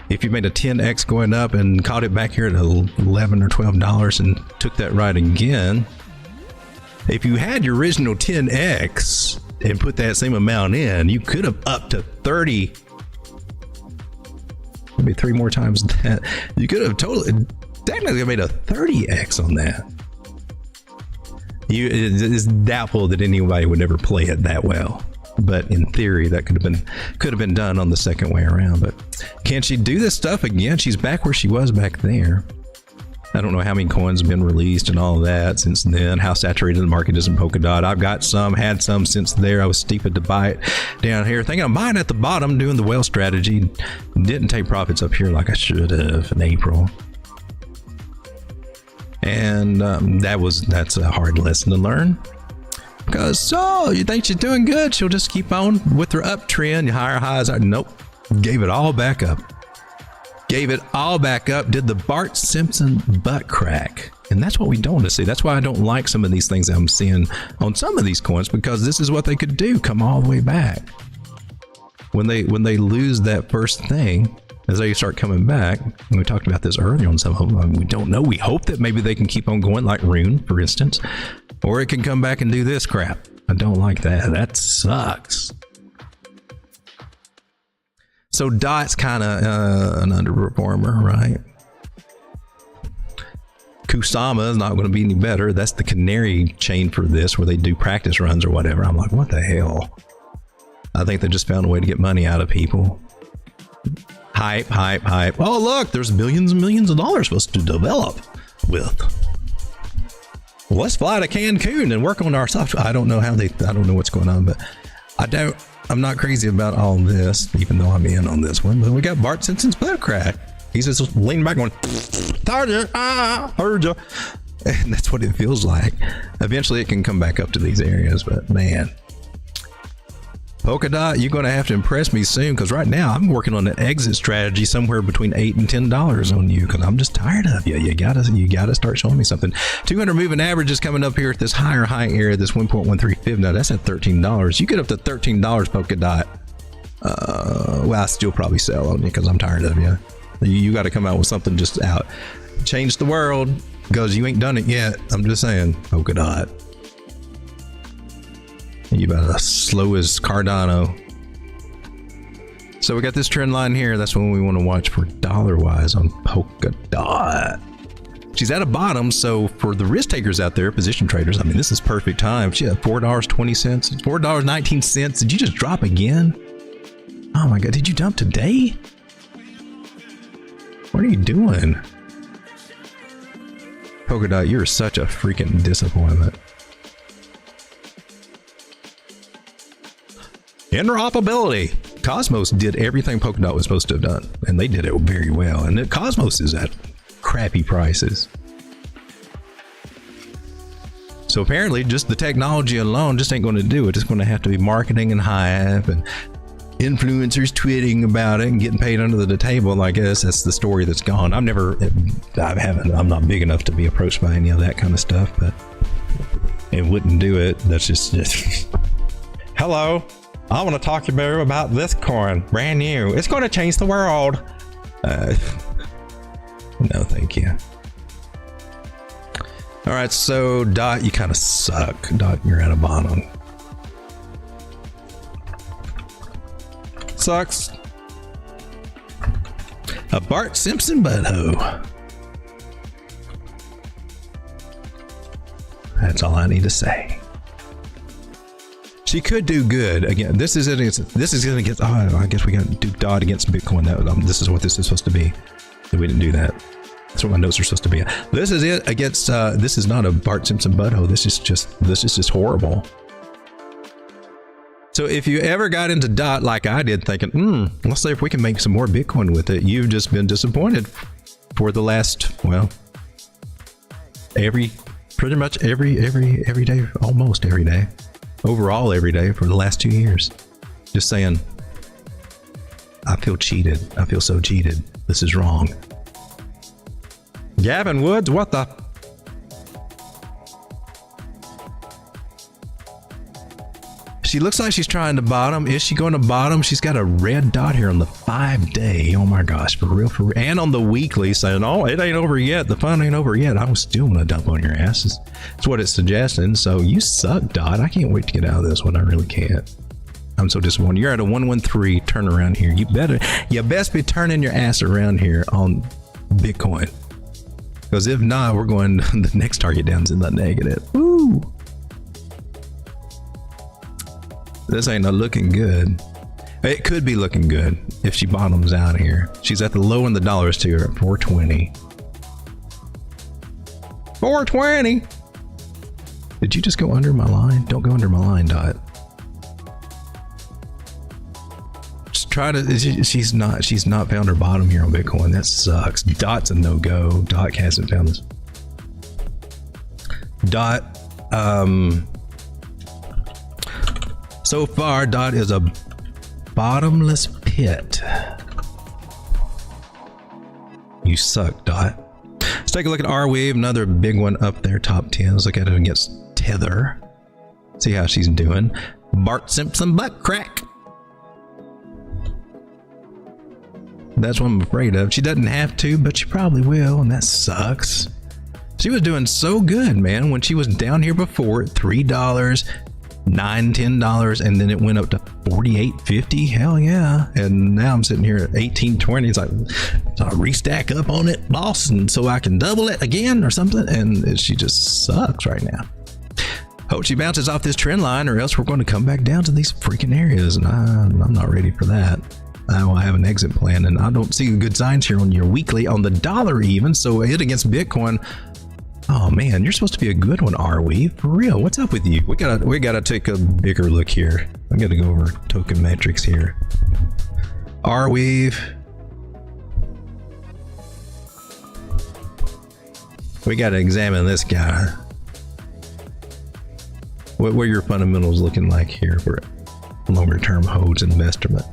if you made a 10x going up and caught it back here at $11 or $12 and took that ride again, if you had your original 10x and put that same amount in, you could have up to 30, maybe 3 more times that. You could have technically made a 30x on that. It's doubtful that anybody would ever play it that well, but in theory that could have been done on the second way around. But can she do this stuff again? She's back where she was back there. I don't know how many coins have been released and all of that since then, how saturated the market is in Polkadot. I've got some, had some since there. I was stupid to buy it down here, thinking I'm buying at the bottom, doing the whale strategy. Didn't take profits up here like I should have in April. And that's a hard lesson to learn, because you think she's doing good, she'll just keep on with her uptrend, higher highs. Nope, gave it all back up. Did the Bart Simpson butt crack, and that's what we don't want to see. That's why I don't like some of these things I'm seeing on some of these coins, because this is what they could do, come all the way back. When they lose that first thing, as they start coming back, and we talked about this earlier on some of them, we don't know. We hope that maybe they can keep on going, like Rune, for instance, or it can come back and do this crap. I don't like that. That sucks. So Dot's kind of an underperformer, right? Kusama is not going to be any better. That's the canary chain for this, where they do practice runs or whatever. I'm like, what the hell? I think they just found a way to get money out of people. Hype. Oh, look, there's millions and millions of dollars supposed to develop with. Well, let's fly to Cancun and work on our software. I don't know what's going on, but I'm not crazy about all this, even though I'm in on this one. But we got Bart Simpson's butt crack. He's just leaning back going, heard you. And that's what it feels like. Eventually it can come back up to these areas, but man. Polkadot, you're going to have to impress me soon, because right now I'm working on an exit strategy somewhere between $8 and $10 on you, because I'm just tired of you. You gotta start showing me something. 200 moving average is coming up here at this higher high area, this 1.135. Now that's at $13. You get up to $13, Polkadot. Well, I still probably sell on you because I'm tired of you. You got to come out with something just out. Change the world, because you ain't done it yet. I'm just saying, Polkadot. You about as slow as Cardano. So we got this trend line here. That's when we want to watch for dollar-wise on Polkadot. She's at a bottom, so for the risk takers out there, position traders, I mean, this is perfect time. She had $4.20, $4.19. Did you just drop again? Oh my God, did you dump today? What are you doing? Polkadot, you're such a freaking disappointment. Interoperability. Cosmos did everything Polkadot was supposed to have done, and they did it very well. And Cosmos is at crappy prices. So apparently, just the technology alone just ain't going to do it. It's going to have to be marketing and hype and influencers tweeting about it and getting paid under the table. I guess that's the story that's gone. I'm not big enough to be approached by any of that kind of stuff, but it wouldn't do it. That's just hello. I want to talk to you about this coin, brand new. It's going to change the world. No, thank you. All right, so Dot, you kind of suck. Dot, you're at a bottom. Sucks. A Bart Simpson butthole. That's all I need to say. She could do good. Again, this is going to get. Oh, I guess we got to do Dot against Bitcoin. This is what this is supposed to be. We didn't do that. That's what my notes are supposed to be. This is it against. This is not a Bart Simpson butthole. This is just horrible. So if you ever got into Dot like I did, thinking, let's see if we can make some more Bitcoin with it, you've just been disappointed for the last, well, pretty much every day, almost every day, overall every day for the last 2 years. Just saying, I feel cheated. I feel so cheated. This is wrong. Gavin Woods, what the? She looks like she's trying to bottom. Is she going to bottom? She's got a red dot here on the 5-day. Oh my gosh, for real. And on the weekly saying, oh, it ain't over yet. The fun ain't over yet. I was still going to dump on your asses. That's what it's suggesting. So you suck, Dot. I can't wait to get out of this one. I really can't. I'm so disappointed. You're at a 113 turnaround here. You best be turning your ass around here on Bitcoin. Because if not, we're going the next target down's in the negative. Woo! This ain't looking good. It could be looking good if she bottoms out here. She's at the low in the dollars too, at 420. 420. Did you just go under my line? Don't go under my line, Dot. Just try to. She's not found her bottom here on Bitcoin. That sucks. Dot's a no-go. Dot hasn't found this. Dot. So far, Dot is a bottomless pit. You suck, Dot. Let's take a look at Arweave, another big one up there, top 10. Let's look at it against Tether. See how she's doing. Bart Simpson butt crack. That's what I'm afraid of. She doesn't have to, but she probably will, and that sucks. She was doing so good, man, when she was down here before at $3, $9, $10, and then it went up to $48.50. Hell yeah. And now I'm sitting here at $18.20. It's like, so I restack up on it, boss, and so I can double it again or something. And she just sucks right now. Hope she bounces off this trend line, or else we're going to come back down to these freaking areas, and I'm not ready for that. I will have an exit plan, and I don't see good signs here on your weekly, on the dollar even. So it against Bitcoin. Oh man, you're supposed to be a good one, Arweave. For real, what's up with you? We gotta take a bigger look here. I gotta go over Tokenmetrics here. Arweave. We gotta examine this guy. What are your fundamentals looking like here for longer term holds investment?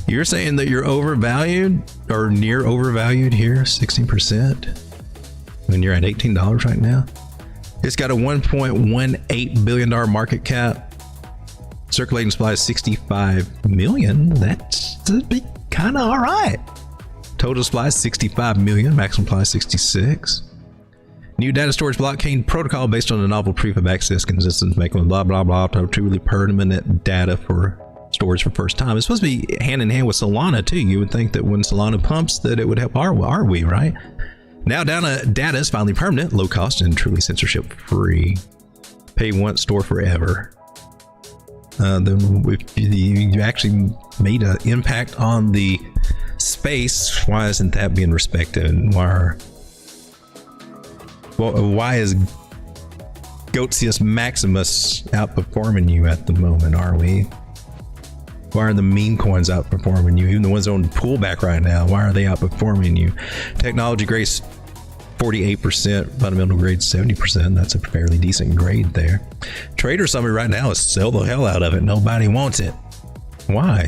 You're saying that you're overvalued or near overvalued here, 16%? When you're at $18 right now. It's got a $1.18 billion market cap. Circulating supply is 65 million. That's be kind of all right. Total supply is 65 million. Maximum supply is 66. New data storage blockchain protocol based on a novel proof of access consistence, making blah blah blah truly permanent data for storage for first time. It's supposed to be hand in hand with Solana too. You would think that when Solana pumps that it would help Arweave, right? Now data is finally permanent, low cost, and truly censorship free. Pay once, store forever. Then if you actually made an impact on the space, why isn't that being respected? Why Well, why is Goatius Maximus outperforming you at the moment, are we? Why are the meme coins outperforming you? Even the ones that are on pullback right now, why are they outperforming you? Technology grades 48%, fundamental grade 70%. That's a fairly decent grade there. Trader summary right now is sell the hell out of it. Nobody wants it. Why?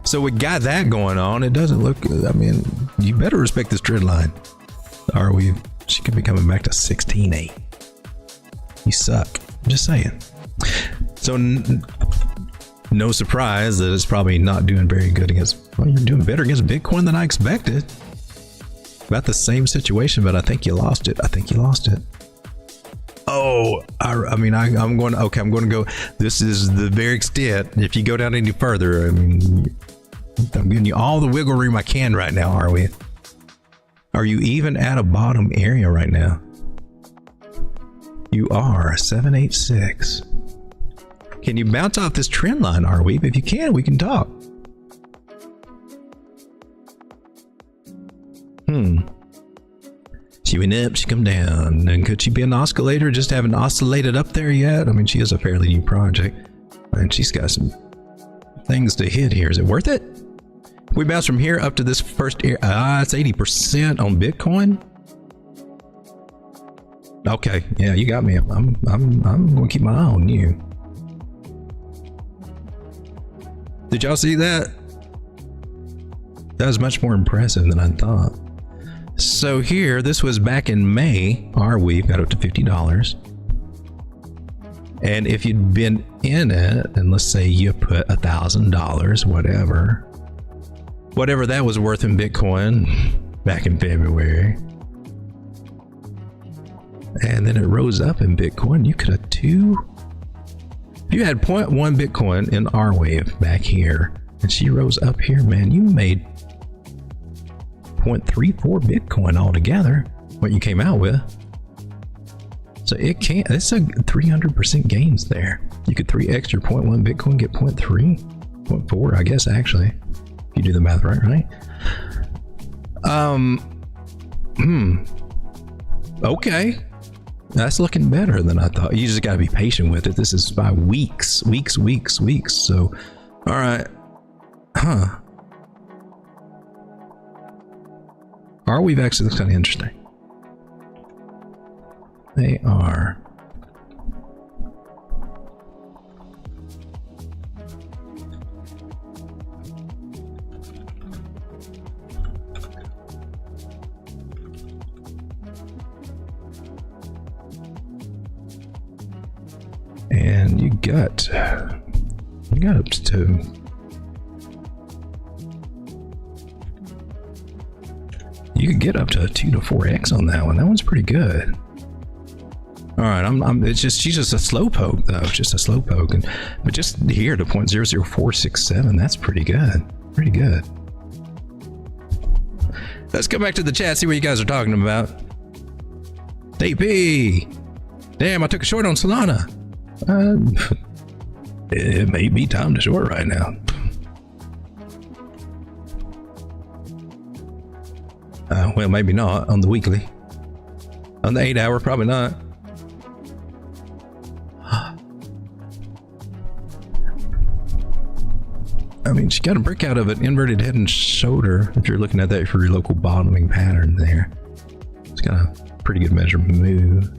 So we got that going on. It doesn't look good. I mean, you better respect this trend line. Arweave, she could be coming back to 16.8. You suck. I'm just saying. So no surprise that it's probably not doing very good against, well, you're doing better against Bitcoin than I expected. About the same situation, but I think you lost it. Oh, I'm going to go. This is the very extent. If you go down any further, I mean, I'm giving you all the wiggle room I can right now, are we? Are you even at a bottom area right now? You are 786. Can you bounce off this trend line, Arweave? If you can, we can talk. She went up, she come down. And could she be an oscillator? Just haven't oscillated up there yet. I mean, she is a fairly new project, and she's got some things to hit here. Is it worth it? We bounce from here up to this first area. It's 80% on Bitcoin. Okay, yeah, you got me. I'm going to keep my eye on you. Did y'all see that? That was much more impressive than I thought. So here, this was back in May. Arweave got up to $50. And if you'd been in it, and let's say you put $1,000, whatever that was worth in Bitcoin back in February, and then it rose up in Bitcoin, you could have if you had 0.1 Bitcoin in Arweave back here, and she rose up here, man, you made 0.34 Bitcoin altogether, what you came out with. So it's a 300% gains there. You could 3x your 0.1 Bitcoin, get 0.3, 0.4, I guess, actually, if you do the math right? Okay. That's looking better than I thought. You just got to be patient with it. This is by weeks. So, all right. Arweave actually looks kind of interesting. They are. And you got up to you could get up to a 2 to 4x on that one. That one's pretty good. All right, she's just a slow poke though, just a slow poke, but just here to 0.00467, that's pretty good. Let's go back to the chat, see what you guys are talking about. DP, damn, I took a short on Solana. It may be time to short right now. Well, maybe not on the weekly. On the 8 hour, probably not. I mean, she got a break out of an inverted head and shoulder. If you're looking at that for your local bottoming pattern there, it's got a pretty good measure move.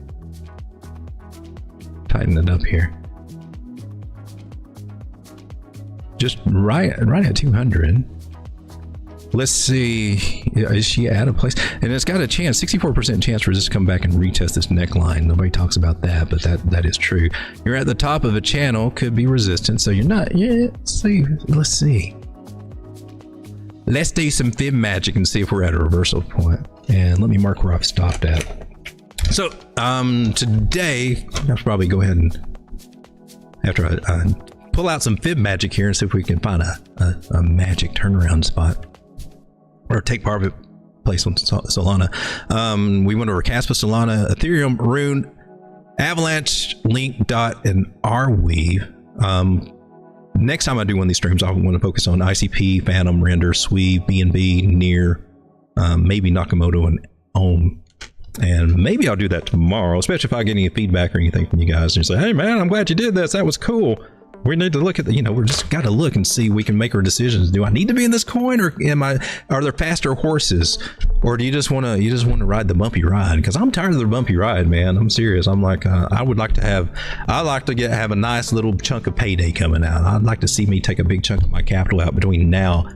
Tighten it up here. Just right at 200. Let's see, is she at a place? And it's got a chance, 64% chance for this to come back and retest this neckline. Nobody talks about that, but that is true. You're at the top of a channel, could be resistance, so you're not. Yeah, let's see. Let's do some fib magic and see if we're at a reversal point. And let me mark where I've stopped at. So today, I'll probably go ahead and after I pull out some fib magic here and see if we can find a magic turnaround spot. Or take part of it, place on Solana. We went over Kaspa, Solana, Ethereum, Rune, Avalanche, Link, Dot, and Arweave. Next time I do one of these streams, I want to focus on ICP, Phantom, Render, Sweave, BNB, Near, maybe Nakamoto and Ohm. And maybe I'll do that tomorrow, especially if I get any feedback or anything from you guys. And you say, hey man, I'm glad you did this. That was cool. We need to look at the, we're just got to look and see we can make our decisions. Do I need to be in this coin, or are there faster horses, or do you just want to ride the bumpy ride? Because I'm tired of the bumpy ride, man. I'm serious. I'm like, I'd like to have a nice little chunk of payday coming out. I'd like to see me take a big chunk of my capital out between now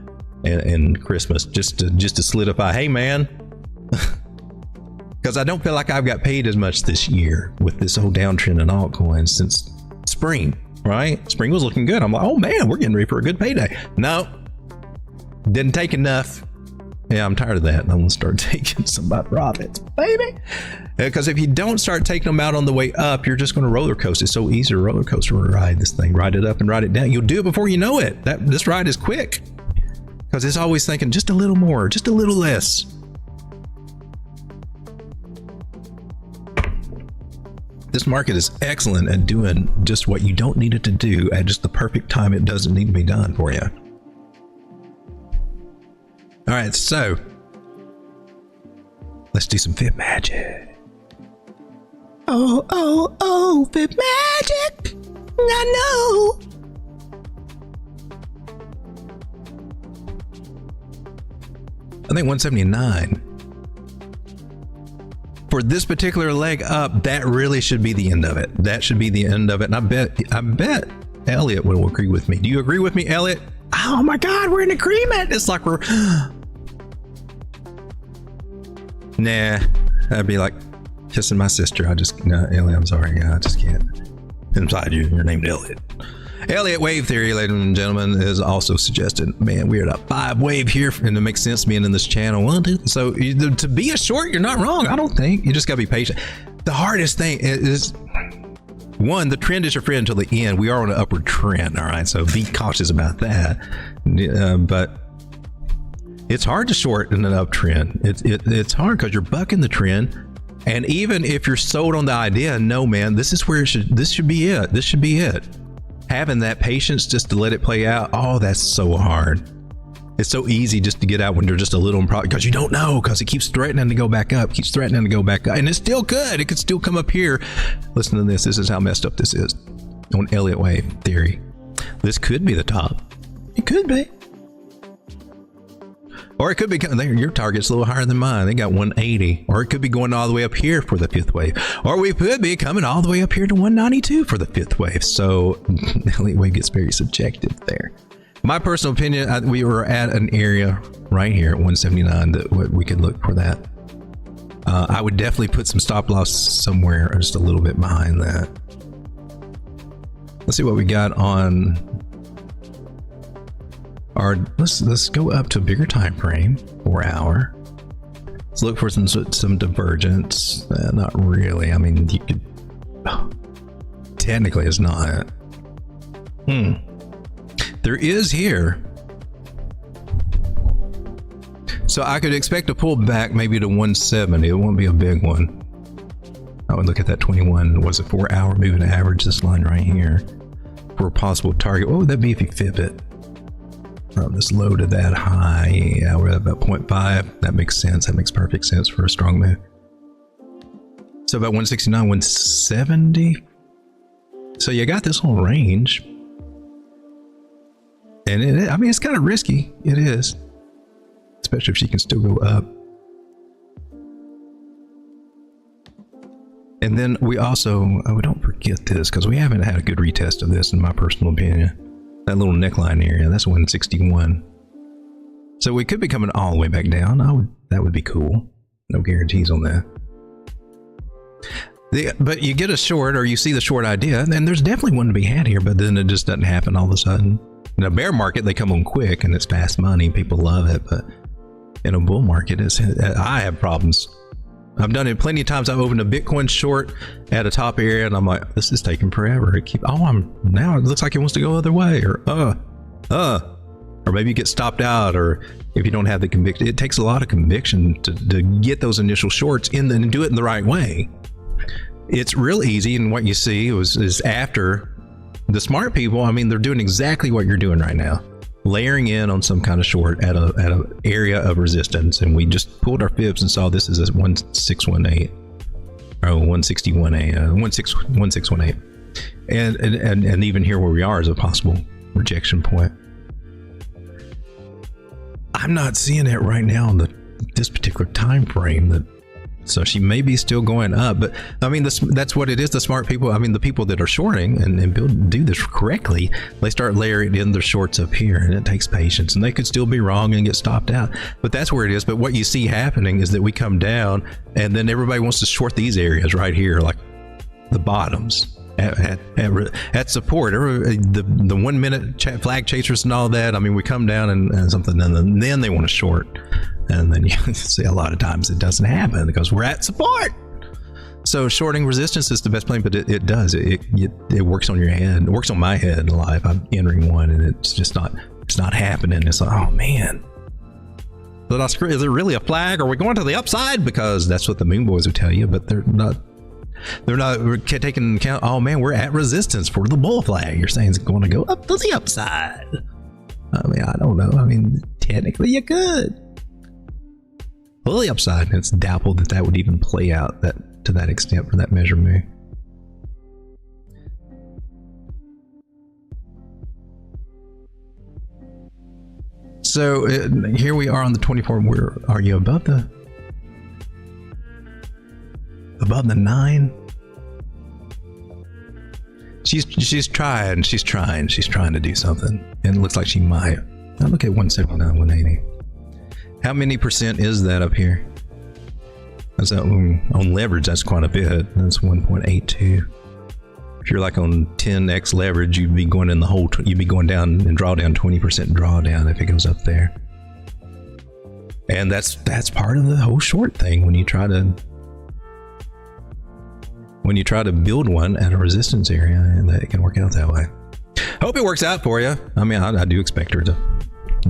and Christmas, just to solidify. Hey man, because I don't feel like I've got paid as much this year with this whole downtrend in altcoins since spring. Right? Spring was looking good. I'm like, oh man, we're getting ready for a good payday. No, didn't take enough. Yeah, I'm tired of that. I'm gonna start taking some of my profits, baby. Because if you don't start taking them out on the way up, you're just gonna roller coaster. It's so easy to roller coaster ride this thing. Ride it up and ride it down. You'll do it before you know it. This ride is quick. Because it's always thinking just a little more, just a little less. This market is excellent at doing just what you don't need it to do at just the perfect time it doesn't need to be done for you. All right, so let's do some Fit Magic. Oh, Fit Magic. I know. I think 179. For this particular leg up, that really should be the end of it. That should be the end of it. And I bet Elliot will agree with me. Do you agree with me, Elliot? Oh my God, we're in agreement. It's like we're... Nah, that'd be like kissing my sister. No, Elliot, I'm sorry. I just can't. Inside you, you're named Elliot. Elliott wave theory, ladies and gentlemen, is also suggested. Man, we're at a 5 wave here, and it makes sense being in this channel. 1, 2. So to be a short, you're not wrong. I don't think. You just gotta be patient. The hardest thing is, one, the trend is your friend until the end. We are on an upward trend, all right? So be cautious about that. But it's hard to short in an uptrend. It's hard because you're bucking the trend. And even if you're sold on the idea, no, man, this is where this should be it. This should be it. Having that patience just to let it play out, oh, that's so hard. It's so easy just to get out when you're just a little in profit because you don't know, because it keeps threatening to go back up, and it's still good. It could still come up here. Listen to this. This is how messed up this is on Elliott wave theory. This could be the top. It could be. Or it could be, your target's a little higher than mine. They got 180. Or it could be going all the way up here for the 5th wave. Or we could be coming all the way up here to 192 for the 5th wave. So Elliott wave gets very subjective there. My personal opinion, we were at an area right here at 179 that we could look for that. I would definitely put some stop loss somewhere just a little bit behind that. Let's see what we got on our, let's go up to a bigger time frame, 4 hour. Let's look for some divergence. Not really. I mean, you could, technically it's not. There is here. So I could expect a pullback maybe to 170. It won't be a big one. I would look at that 21, was it 4 hour moving average, this line right here, for a possible target. What would that be if you fib it? From this low to that high, yeah, we're at about 0.5. That makes sense. That makes perfect sense for a strong move. So about 169, 170. So you got this whole range. And I mean, it's kind of risky. It is. Especially if she can still go up. And then we also, we don't forget this, because we haven't had a good retest of this in my personal opinion. That little neckline area, that's 161. So we could be coming all the way back down. That would be cool. No guarantees on that. But you get a short, or you see the short idea, and there's definitely one to be had here, but then it just doesn't happen all of a sudden. In a bear market, they come on quick and it's fast money. People love it, but in a bull market, I have problems. I've done it plenty of times. I've opened a Bitcoin short at a top area, and I'm like, this is taking forever. Now it looks like it wants to go the other way, or maybe you get stopped out, or if you don't have the conviction. It takes a lot of conviction to get those initial shorts in and do it in the right way. It's real easy, and what you see is after the smart people, I mean, they're doing exactly what you're doing right now. layering in on some kind of short at a area of resistance, and we just pulled our fibs and saw this is a 1618 or 1618, and even here where we are is a possible rejection point. I'm not seeing it right now in this particular time frame. So she may be still going up, but I mean, that's what it is. The smart people, I mean, the people that are shorting and do this correctly, they start layering in their shorts up here, and it takes patience, and they could still be wrong and get stopped out. But that's where it is. But what you see happening is that we come down, and then everybody wants to short these areas right here, like the bottoms at support. The 1 minute flag chasers and all that. I mean, we come down and something, and then they want to short. And then you see a lot of times it doesn't happen because we're at support. So shorting resistance is the best play, but it does. It works on your head. It works on my head live. I'm entering one, and it's just not happening. It's like, oh man. Is it really a flag? Are we going to the upside? Because that's what the Moon Boys would tell you, but they're not taking into account, oh man, we're at resistance for the bull flag. You're saying it's going to go up to the upside. I mean, I don't know. I mean, technically you could. Well, the upside, it's doubtful that would even play out to that extent for that measure move. So here we are on the 24. Where are you above the 9? She's trying to do something, and it looks like she might. Now look at 179, 180. How many percent is that up here? That's on leverage. That's quite a bit. That's 1.82. If you're like on 10x leverage, you'd be going in the whole. You'd be going down and draw down 20% drawdown if it goes up there. And that's part of the whole short thing when you try to build one at a resistance area, and that it can work out that way. Hope it works out for you. I mean, I do expect her to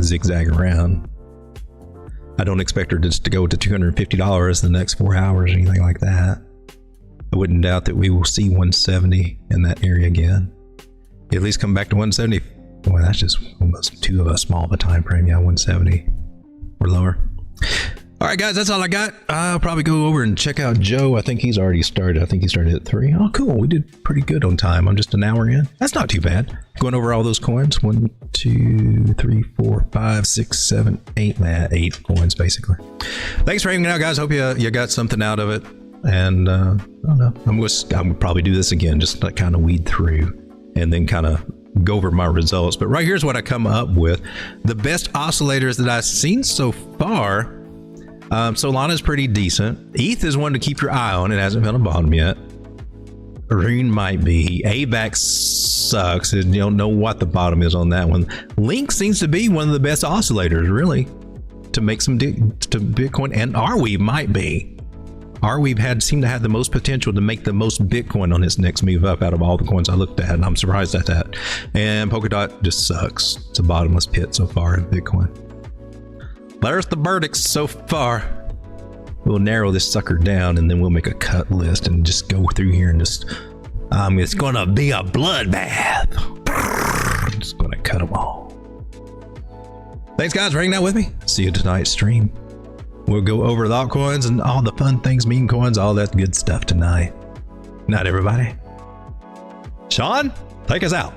zigzag around. I don't expect her just to go to $250 the next 4 hours or anything like that. I wouldn't doubt that we will see 170 in that area again. At least come back to 170. Boy, that's just almost too small of a time frame. Yeah, 170 or lower. All right, guys, that's all I got. I'll probably go over and check out Joe. I think he's already started. I think he started at 3. Oh, cool. We did pretty good on time. I'm just an hour in. That's not too bad. Going over all those coins. 1, 2, 3, 4, 5, 6, 7, 8. 8 coins, basically. Thanks for hanging out, guys. Hope you got something out of it. And I don't know. I'm gonna probably do this again, just like kind of weed through and then kind of go over my results. But right here's what I come up with. The best oscillators that I've seen so far. Solana is pretty decent. ETH is one to keep your eye on. It hasn't found a bottom yet. Rune might be. AVAX sucks. You don't know what the bottom is on that one. Link seems to be one of the best oscillators, really, to make some to Bitcoin. And Arweave might be. Arweave seemed to have the most potential to make the most Bitcoin on its next move up out of all the coins I looked at, and I'm surprised at that. And Polkadot just sucks. It's a bottomless pit so far in Bitcoin. There's the verdicts so far. We'll narrow this sucker down, and then we'll make a cut list and just go through here and just it's gonna be a bloodbath. I'm just gonna cut them all. Thanks, guys, for hanging out with me. See you tonight's stream. We'll go over the altcoins and all the fun things, meme coins, all that good stuff tonight. Night, everybody. Sean, take us out.